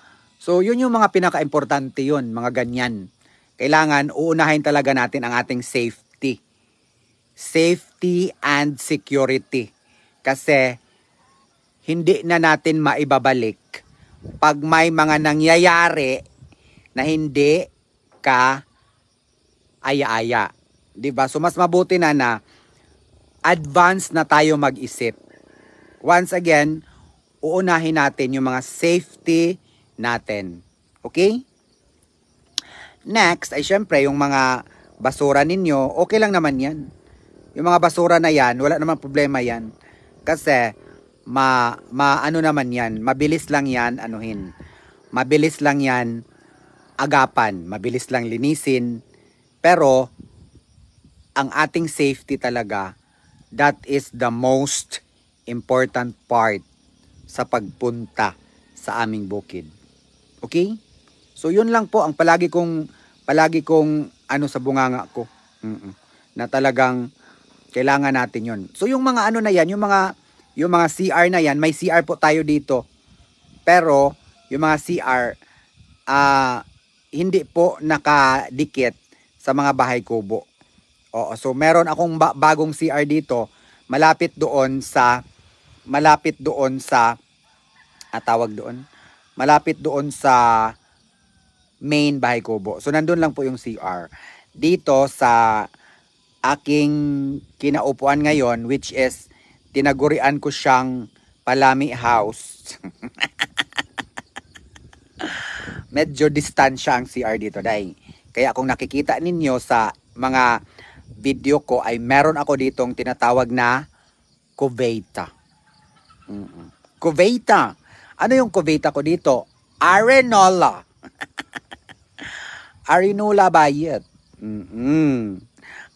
So, yun yung mga pinaka-importante yun, mga ganyan. Kailangan uunahin talaga natin ang ating safety. Safety and security. Kasi, hindi na natin maibabalik pag may mga nangyayari na hindi ka aya-aya. 'Di ba? So mas mabuti na advance na tayo mag-isip. Once again, uunahin natin yung mga safety natin. Okay? Next ay syempre yung mga basura ninyo, okay lang naman 'yan. Yung mga basura na 'yan, wala naman problema 'yan. Kasi ano naman 'yan, mabilis lang 'yan anuhin. Mabilis lang 'yan agapan, mabilis lang linisin. Pero ang ating safety talaga, that is the most important part sa pagpunta sa aming bukid. Okay? So yun lang po ang palagi kong ano sa bunganga ko. Na talagang kailangan natin yun. So yung mga ano na yan, yung mga CR na yan, may CR po tayo dito. Pero yung mga CR hindi po nakadikit sa mga bahay kubo. Oo, so meron akong bagong CR dito, malapit doon sa main bahay kubo. So nandun lang po yung CR. Dito sa aking kinaupuan ngayon, which is tinagurian ko siyang Palami House. Medyo distansya ang CR dito, day. Kaya kung nakikita ninyo sa mga video ko ay meron ako ditong tinatawag na cuveta. Cuveta. Ano yung cuveta ko dito? Arenola. Arenola bayet.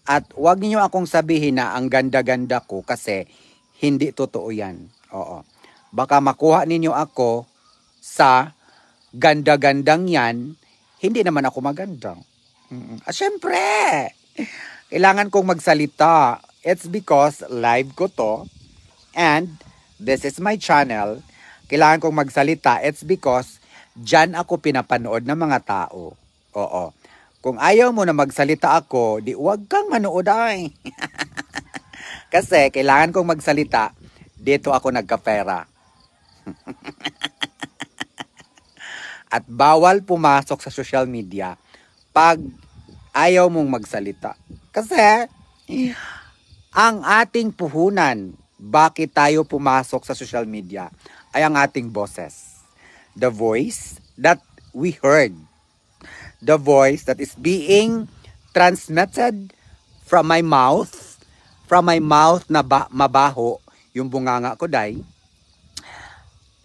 At wag niyo akong sabihin na ang ganda-ganda ko kasi hindi totoo yan. Oo. Baka makuha ninyo ako sa ganda-gandang yan, hindi naman ako maganda. Syempre, kailangan kong magsalita. It's because live ko to and this is my channel. Kailangan kong magsalita. It's because dyan ako pinapanood ng mga tao. Oo. Kung ayaw mo na magsalita ako, di wag kang manood ay. Kasi kailangan kong magsalita, dito ako nagkapera. At bawal pumasok sa social media pag ayaw mong magsalita. Kasi ang ating puhunan, bakit tayo pumasok sa social media, ay ang ating boses. The voice that we heard. The voice that is being transmitted from my mouth. From my mouth na mabaho, yung bunganga ko, day.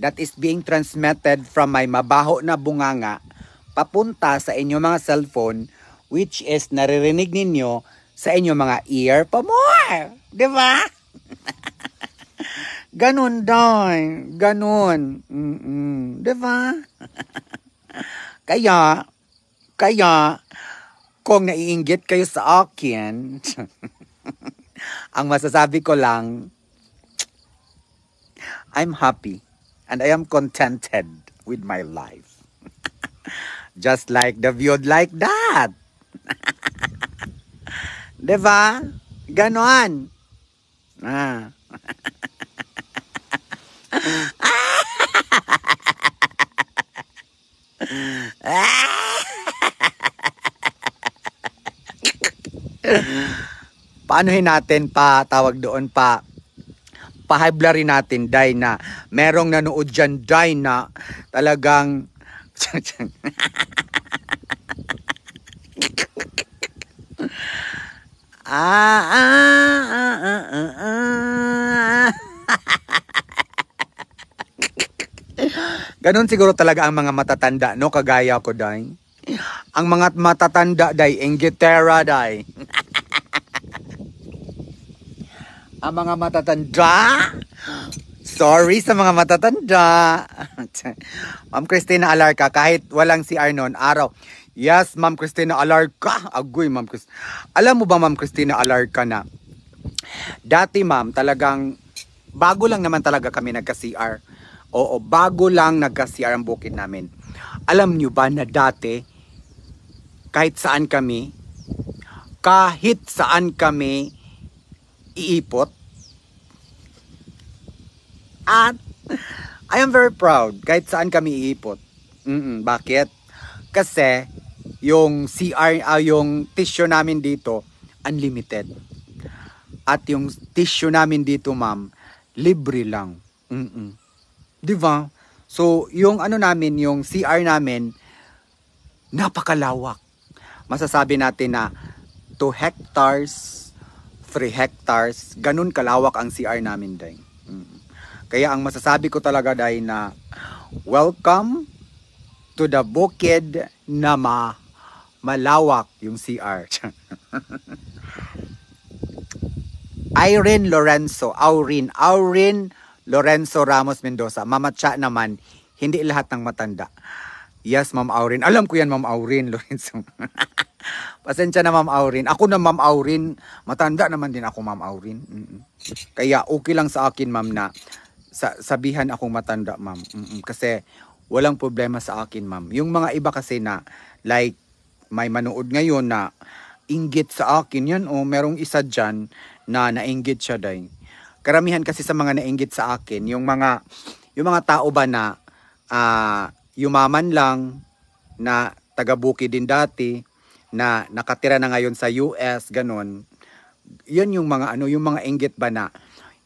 That is being transmitted from my mabaho na bunganga papunta sa inyong mga cellphone, which is naririnig ninyo sa inyong mga ear pa more. Diba? Ganun doon. Ganun. Diba? Kaya, kung naiinggit kayo sa akin, ang masasabi ko lang, I'm happy. And I am contented with my life. Just like the viewed like that. Diba? Ganon. Paanohin natin tawag doon pahablarin natin, day, na merong nanood dyan, day, na talagang Ganon siguro talaga ang mga matatanda, no? Kagaya ko, day. Ang mga matatanda, day, inggitera, day. Ang mga matatanda, sorry sa mga matatanda. Ma'am Christina Alarca, kahit walang si Arnon, araw. Yes, Ma'am Christina Alarca. Agoy, Ma'am Christina. Alam mo ba, Ma'am Christina Alarca, na dati, ma'am, talagang bago lang naman talaga kami nagka-CR. Oo, bago lang nagka-CR ang bukid namin. Alam nyo ba na dati, kahit saan kami iipot. At I am very proud kahit saan kami iipot. Bakit? Kasi yung CR, yung tissue namin dito, unlimited. At yung tissue namin dito, ma'am, libre lang. Diba? So, yung ano namin, yung CR namin, napakalawak. Masasabi natin na 2 hectares, 3 hectares, ganun kalawak ang CR namin, day. Kaya ang masasabi ko talaga, day, na welcome to the bukid na malawak yung CR. Irene Lorenzo, Aurin Lorenzo Ramos Mendoza. Mamatsa naman, hindi lahat ng matanda. Yes, Ma'am Aurin. Alam ko yan, Ma'am Aurin Lorenzo. Pasensya na, Ma'am Aurin. Ako na, Ma'am Aurin. Matanda naman din ako, Ma'am Aurin. Kaya okay lang sa akin, Ma'am, na sabihan akong matanda, Ma'am. Kasi walang problema sa akin, Ma'am. Yung mga iba kasi na, like, may manood ngayon na inggit sa akin, yan, merong isa dyan na nainggit siya, day. Karamihan kasi sa mga nainggit sa akin, yung mga tao ba na, yumaman lang, na taga-Bukid din dati, na nakatira na ngayon sa US, ganon. Yun yung mga yung mga inggit ba na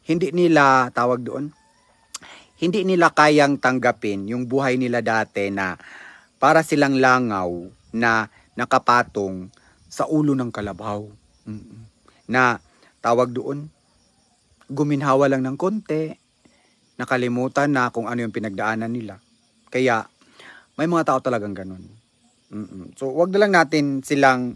hindi nila tawag doon. Hindi nila kayang tanggapin yung buhay nila dati na para silang langaw na nakapatong sa ulo ng kalabaw. Na tawag doon, guminhawa lang ng konti, nakalimutan na kung ano yung pinagdaanan nila. Kaya may mga tao talagang ganun. So, wag na lang natin silang,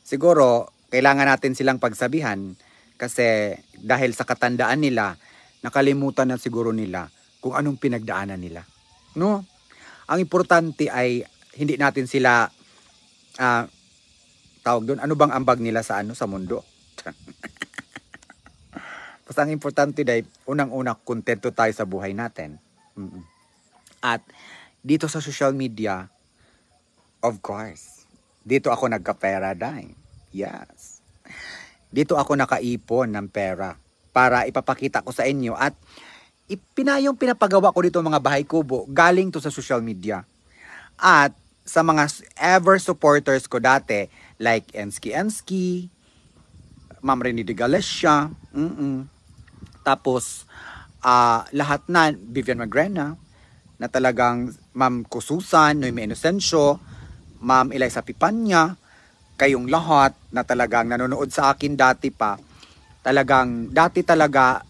siguro, kailangan natin silang pagsabihan kasi dahil sa katandaan nila, nakalimutan na siguro nila kung anong pinagdaanan nila. No? Ang importante ay hindi natin sila, tawag doon, ano bang ambag nila sa sa mundo? Basta ang importante dahil, unang-una, kontento tayo sa buhay natin. At dito sa social media, of course, dito ako nagkapera, day. Yes. Dito ako nakaipon ng pera para ipapakita ko sa inyo at yung pinapagawa ko dito mga bahay kubo, galing to sa social media. At sa mga ever supporters ko dati, like Enski, Ma'am Rene de Galicia, tapos lahat na, Vivian Magrena, na talagang Ma'am Kususan, Noemi Inocencio, Ma'am Eliza Pipanya, kayong lahat na talagang nanonood sa akin dati pa, dati talaga,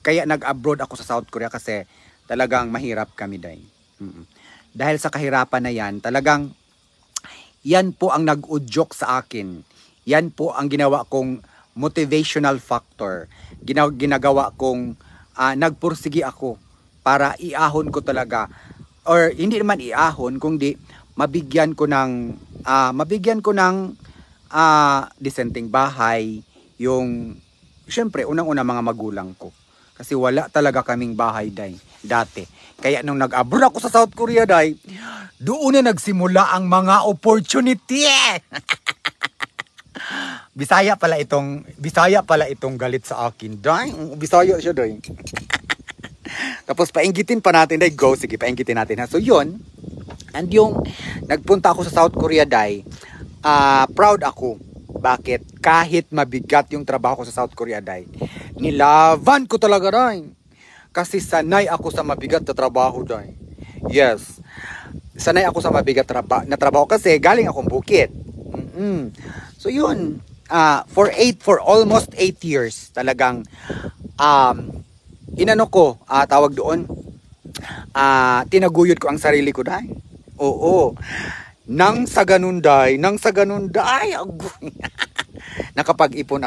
kaya nag-abroad ako sa South Korea kasi talagang mahirap kami dahil. Dahil sa kahirapan na yan, talagang yan po ang nag-udyok sa akin. Yan po ang ginawa kong motivational factor. Ginagawa kong nagpursigi ako para iahon ko talaga, or hindi naman iahon, kundi mabigyan ko ng disenteng bahay, yung syempre unang-una mga magulang ko. Kasi wala talaga kaming bahay dati. Kaya nung nag-abroad ako sa South Korea doon na nagsimula ang mga opportunity. Bisaya pala itong galit sa akin. Bisaya siya Tapos painggitin pa natin, go, sige, painggitin natin. So yun, and yung nagpunta ako sa South Korea, proud ako. Bakit? Kahit mabigat yung trabaho ko sa South Korea, nilaban ko talaga, kasi sanay ako sa mabigat na trabaho, Yes. Sanay ako sa mabigat na trabaho kasi galing akong bukid. So yun, for almost 8 years, talagang tawag doon, tinaguyod ko ang sarili ko, Oo. Nang sa ganun, nakapag-ipon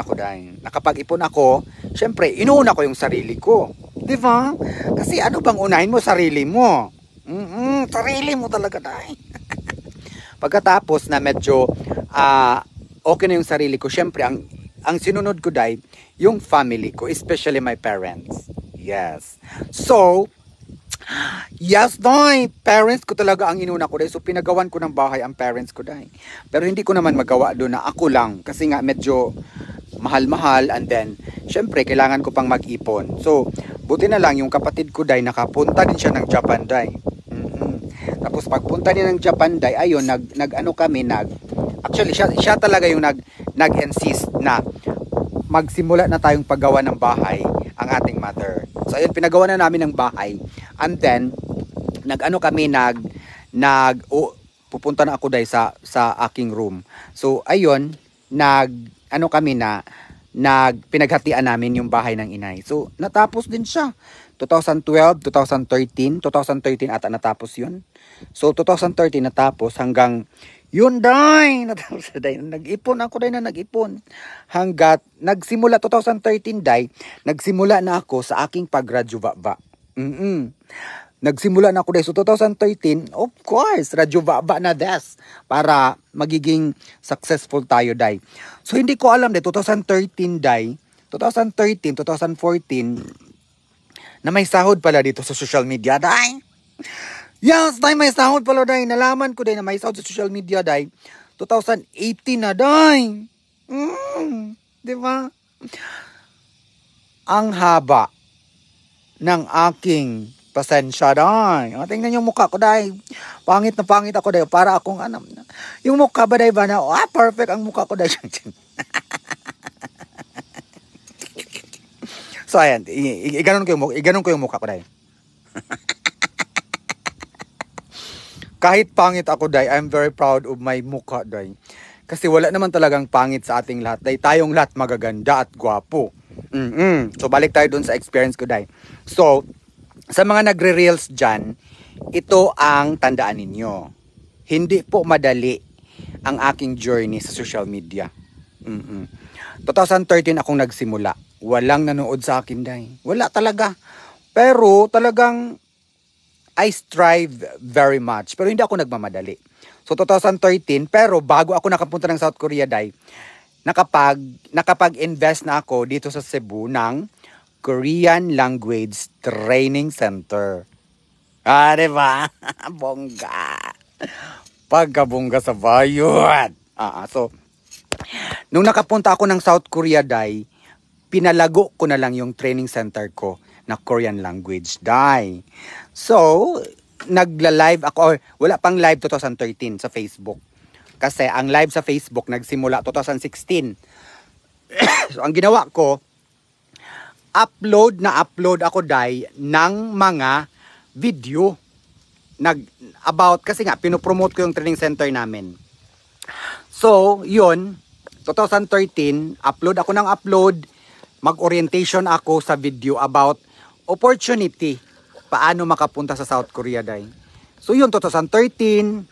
ako, syempre, inuuna ko yung sarili ko. Di ba? Kasi ano bang unahin mo? Sarili mo. Sarili mo talaga, Pagkatapos na medyo, okay na yung sarili ko, syempre, ang sinunod ko, yung family ko, especially my parents. Yes. So, yes, parents ko talaga ang inuna ko, So, pinagawan ko ng bahay ang parents ko, Pero hindi ko naman magawa doon na ako lang. Kasi nga, medyo mahal-mahal. And then, syempre, kailangan ko pang mag-ipon. So, buti na lang, yung kapatid ko, nakapunta din siya ng Japan, Tapos, pagpunta niya ng Japan, ayun, actually, siya talaga yung nag-insist na magsimula na tayong paggawa ng bahay ang ating mother. So ayun, pinagawa na namin ng bahay. And then pupunta na ako sa aking room. So ayun, pinaghatian namin yung bahay ng inay. So natapos din siya. 2012, 2013 ata natapos yun. So 2013 natapos hanggang Yun, day. Nag-ipon ako, day, na nag-ipon. Hanggat, nagsimula, 2013, day, nagsimula na ako sa aking pag-radyo ba. Nagsimula na ako, day. So, 2013, of course, radyo ba na des. Para magiging successful tayo, day. So, hindi ko alam, day, 2013, day. 2013, 2014, na may sahod pala dito sa social media, day. Yes, day, may sahod pala, day. Nalaman ko, day, na may sahod sa social media, day. 2018 na, day. Di ba? Ang haba ng aking pasensya, day. Tingnan yung mukha ko, day. Pangit na pangit ako, day. Para akong, yung mukha ba, day, ba na, perfect ang mukha ko, day. So, ayan. Iganon ko yung mukha ko, day. Kahit pangit ako, day, I'm very proud of my mukha, day. Kasi wala naman talagang pangit sa ating lahat, day. Tayong lahat magaganda at gwapo. So, balik tayo dun sa experience ko, day. So, sa mga nagre-reels dyan, ito ang tandaan ninyo. Hindi po madali ang aking journey sa social media. 2013 akong nagsimula. Walang nanood sa akin, day. Wala talaga. Pero talagang I strive very much. Pero hindi ako nagmamadali. So 2013, pero bago ako nakapunta ng South Korea, day, nakapag-invest na ako dito sa Cebu ng Korean Language Training Center. Diba? Bongga. Pagkabongga sa bayot. So, nung nakapunta ako ng South Korea, day, pinalago ko na lang yung training center ko na Korean language, day. So, nagla-live ako, or wala pang live 2013 sa Facebook. Kasi ang live sa Facebook nagsimula 2016. So, ang ginawa ko, upload ako, day, ng mga video. Kasi nga, pinopromote ko yung training center namin. So, yun, 2013, upload ako ng upload, mag-orientation ako sa video about opportunity, paano makapunta sa South Korea, day. So yun, 2013,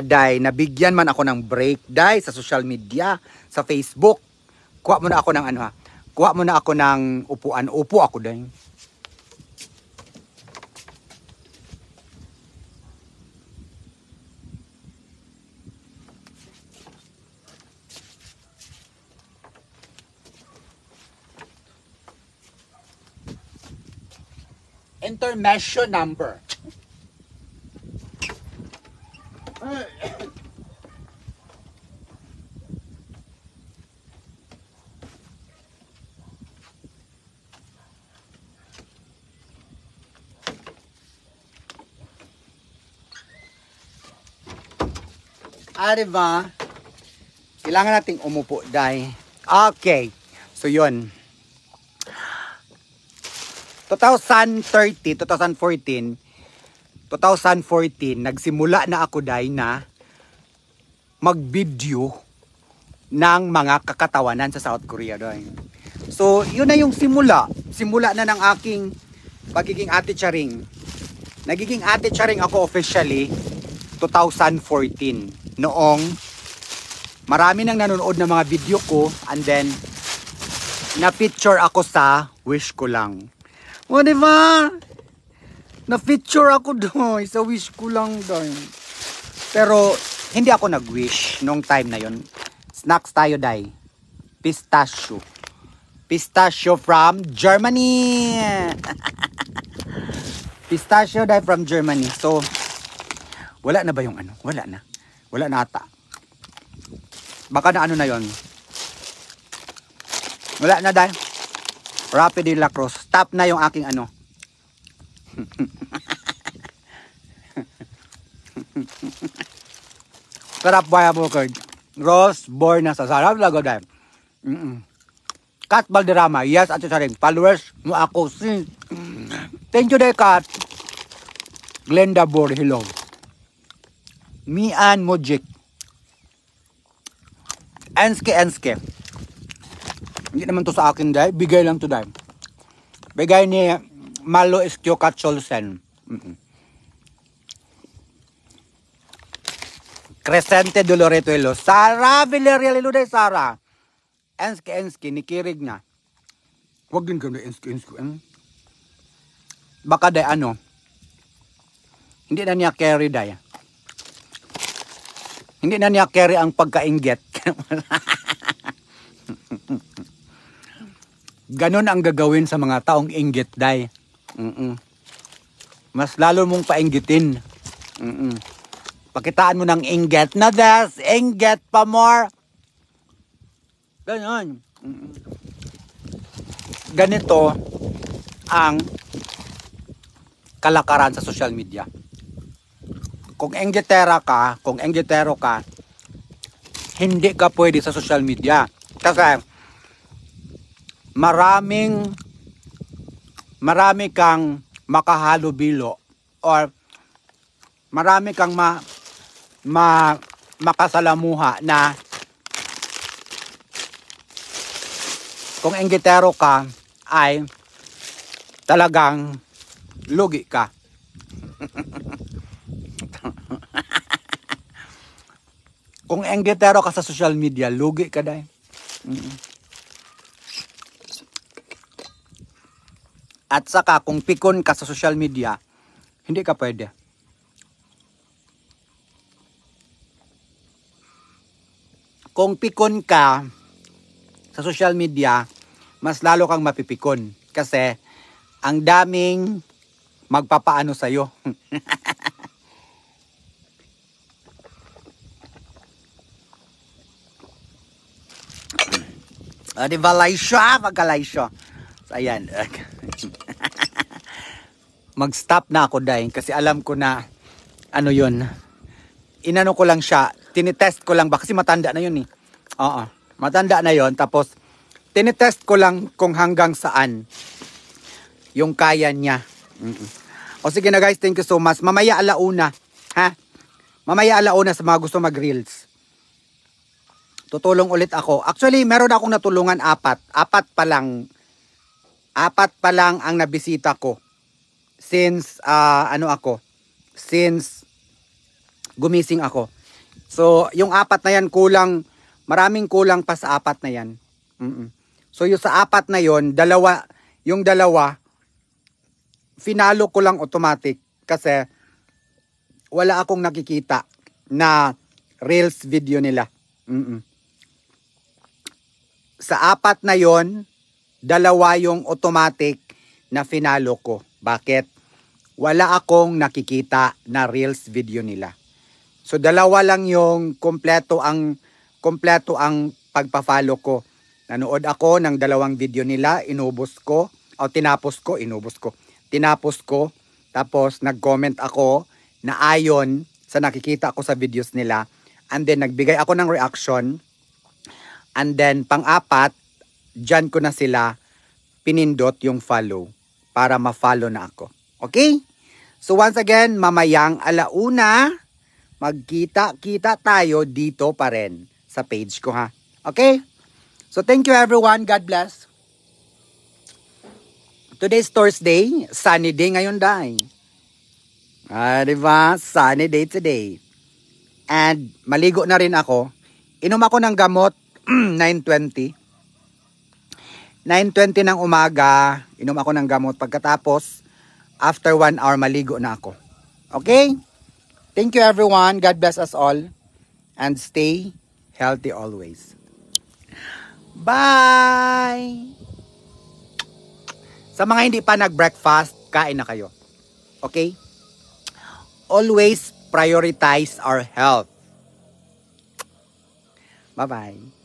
day, nabigyan man ako ng break, day, sa social media, sa Facebook. Kuha mo na ako ng upuan. Upo ako, day. Intermission number. Diba? Kailangan nating umupo, day. Okay. So, yun. 2014, nagsimula na ako, day, na mag-video ng mga kakatawanan sa South Korea, day. So, yun na yung simula. Simula na ng aking pagiging Ate Charing. Nagiging Ate Charing ako officially 2014. Noong marami nang nanonood ng mga video ko, and then na-feature ako sa Wish Ko Lang. O, diba? Na-feature ako doon. Sa Wish Ko Lang doon. Pero, hindi ako nag-wish nung time na yon. Snacks tayo, day. Pistachio. Pistachio from Germany. Pistachio, day, from Germany. So, wala na ba yung ano? Wala na. Wala na ata. Baka na ano na yon. Wala na, day. Rapid de la Cruz. Stop na yung aking ano. Sarap baya bukod. Rose born na sa sarap lago, day. Kat Balderrama. Yes, Ate Charing. Followers mo ako. Thank you, day, Kat. Glenda Bor. Hello. Mian Mojik. Enske. Hindi naman to sa akin, day. Bigay lang to, day. Bigay ni Malo Eskyo Katsolsen. Crescente Doloretuelo. Sara Villarreal Iluday, Sara. Enski, nikirig na. Huwag din ganda, enski. Baka day ano, hindi na niya carry day. Hindi na niya carry ang pagkainggit. Ganon ang gagawin sa mga taong inggit day. Mas lalo mong painggitin. Pakitaan mo ng inggit na des, inggit pa more. Ganon. Ganito ang kalakaran sa social media. Kung inggitero ka, hindi ka pwede sa social media. Kasi marami kang makahalubilo or marami kang makasalamuha na kung inggitero ka ay talagang lugi ka. Kung inggitero ka sa social media, lugi ka dahil. At saka kung pikon ka sa social media, hindi ka pwede. Kung pikon ka sa social media, mas lalo kang mapipikon. Kasi ang daming magpapaano sa'yo. Di ba, Laisha? Pagka-Laisha. So, ayan. Mag-stop na ako dahil kasi alam ko na ano yun. Inano ko lang siya. Tinitest ko lang ba? Kasi matanda na yun eh. Oo. Matanda na yun. Tapos, tinitest ko lang kung hanggang saan yung kaya niya. O sige na guys, thank you so much. Mamaya alauna. Ha? Mamaya alauna sa mga gusto mag-reels. Tutulong ulit ako. Actually, meron akong natulungan 4. 4 pa lang. 4 pa lang ang nabisita ko. Since, since gumising ako. So, yung 4 na yan kulang, maraming kulang pa sa 4 na yan. So, yung sa 4 na yon, yung dalawa, finalo ko lang automatic kasi wala akong nakikita na reels video nila. Sa 4 na yon, 2 yung automatic na finalo ko. Bakit? Wala akong nakikita na reels video nila. So 2 lang yung kompleto ang pagpa-follow ko. Nanood ako ng 2 video nila, tinapos ko, tapos nag-comment ako na ayon sa nakikita ko sa videos nila, and then nagbigay ako ng reaction, and then pang-4, dyan ko na sila pinindot yung follow para ma-follow na ako. Okay? So once again, mamayang alauna, magkita-kita tayo dito pa rin sa page ko ha. Okay? So thank you everyone. God bless. Today's Thursday. Sunny day ngayon dahil. Diba? Sunny day today. And maligo na rin ako. Inom ako ng gamot 9:20. 9:20 ng umaga. Inom ako ng gamot. Pagkatapos, after 1 hour, maligo na ako. Okay? Thank you everyone. God bless us all. And stay healthy always. Bye! Sa mga hindi pa nag-breakfast, kain na kayo. Okay? Always prioritize our health. Bye-bye.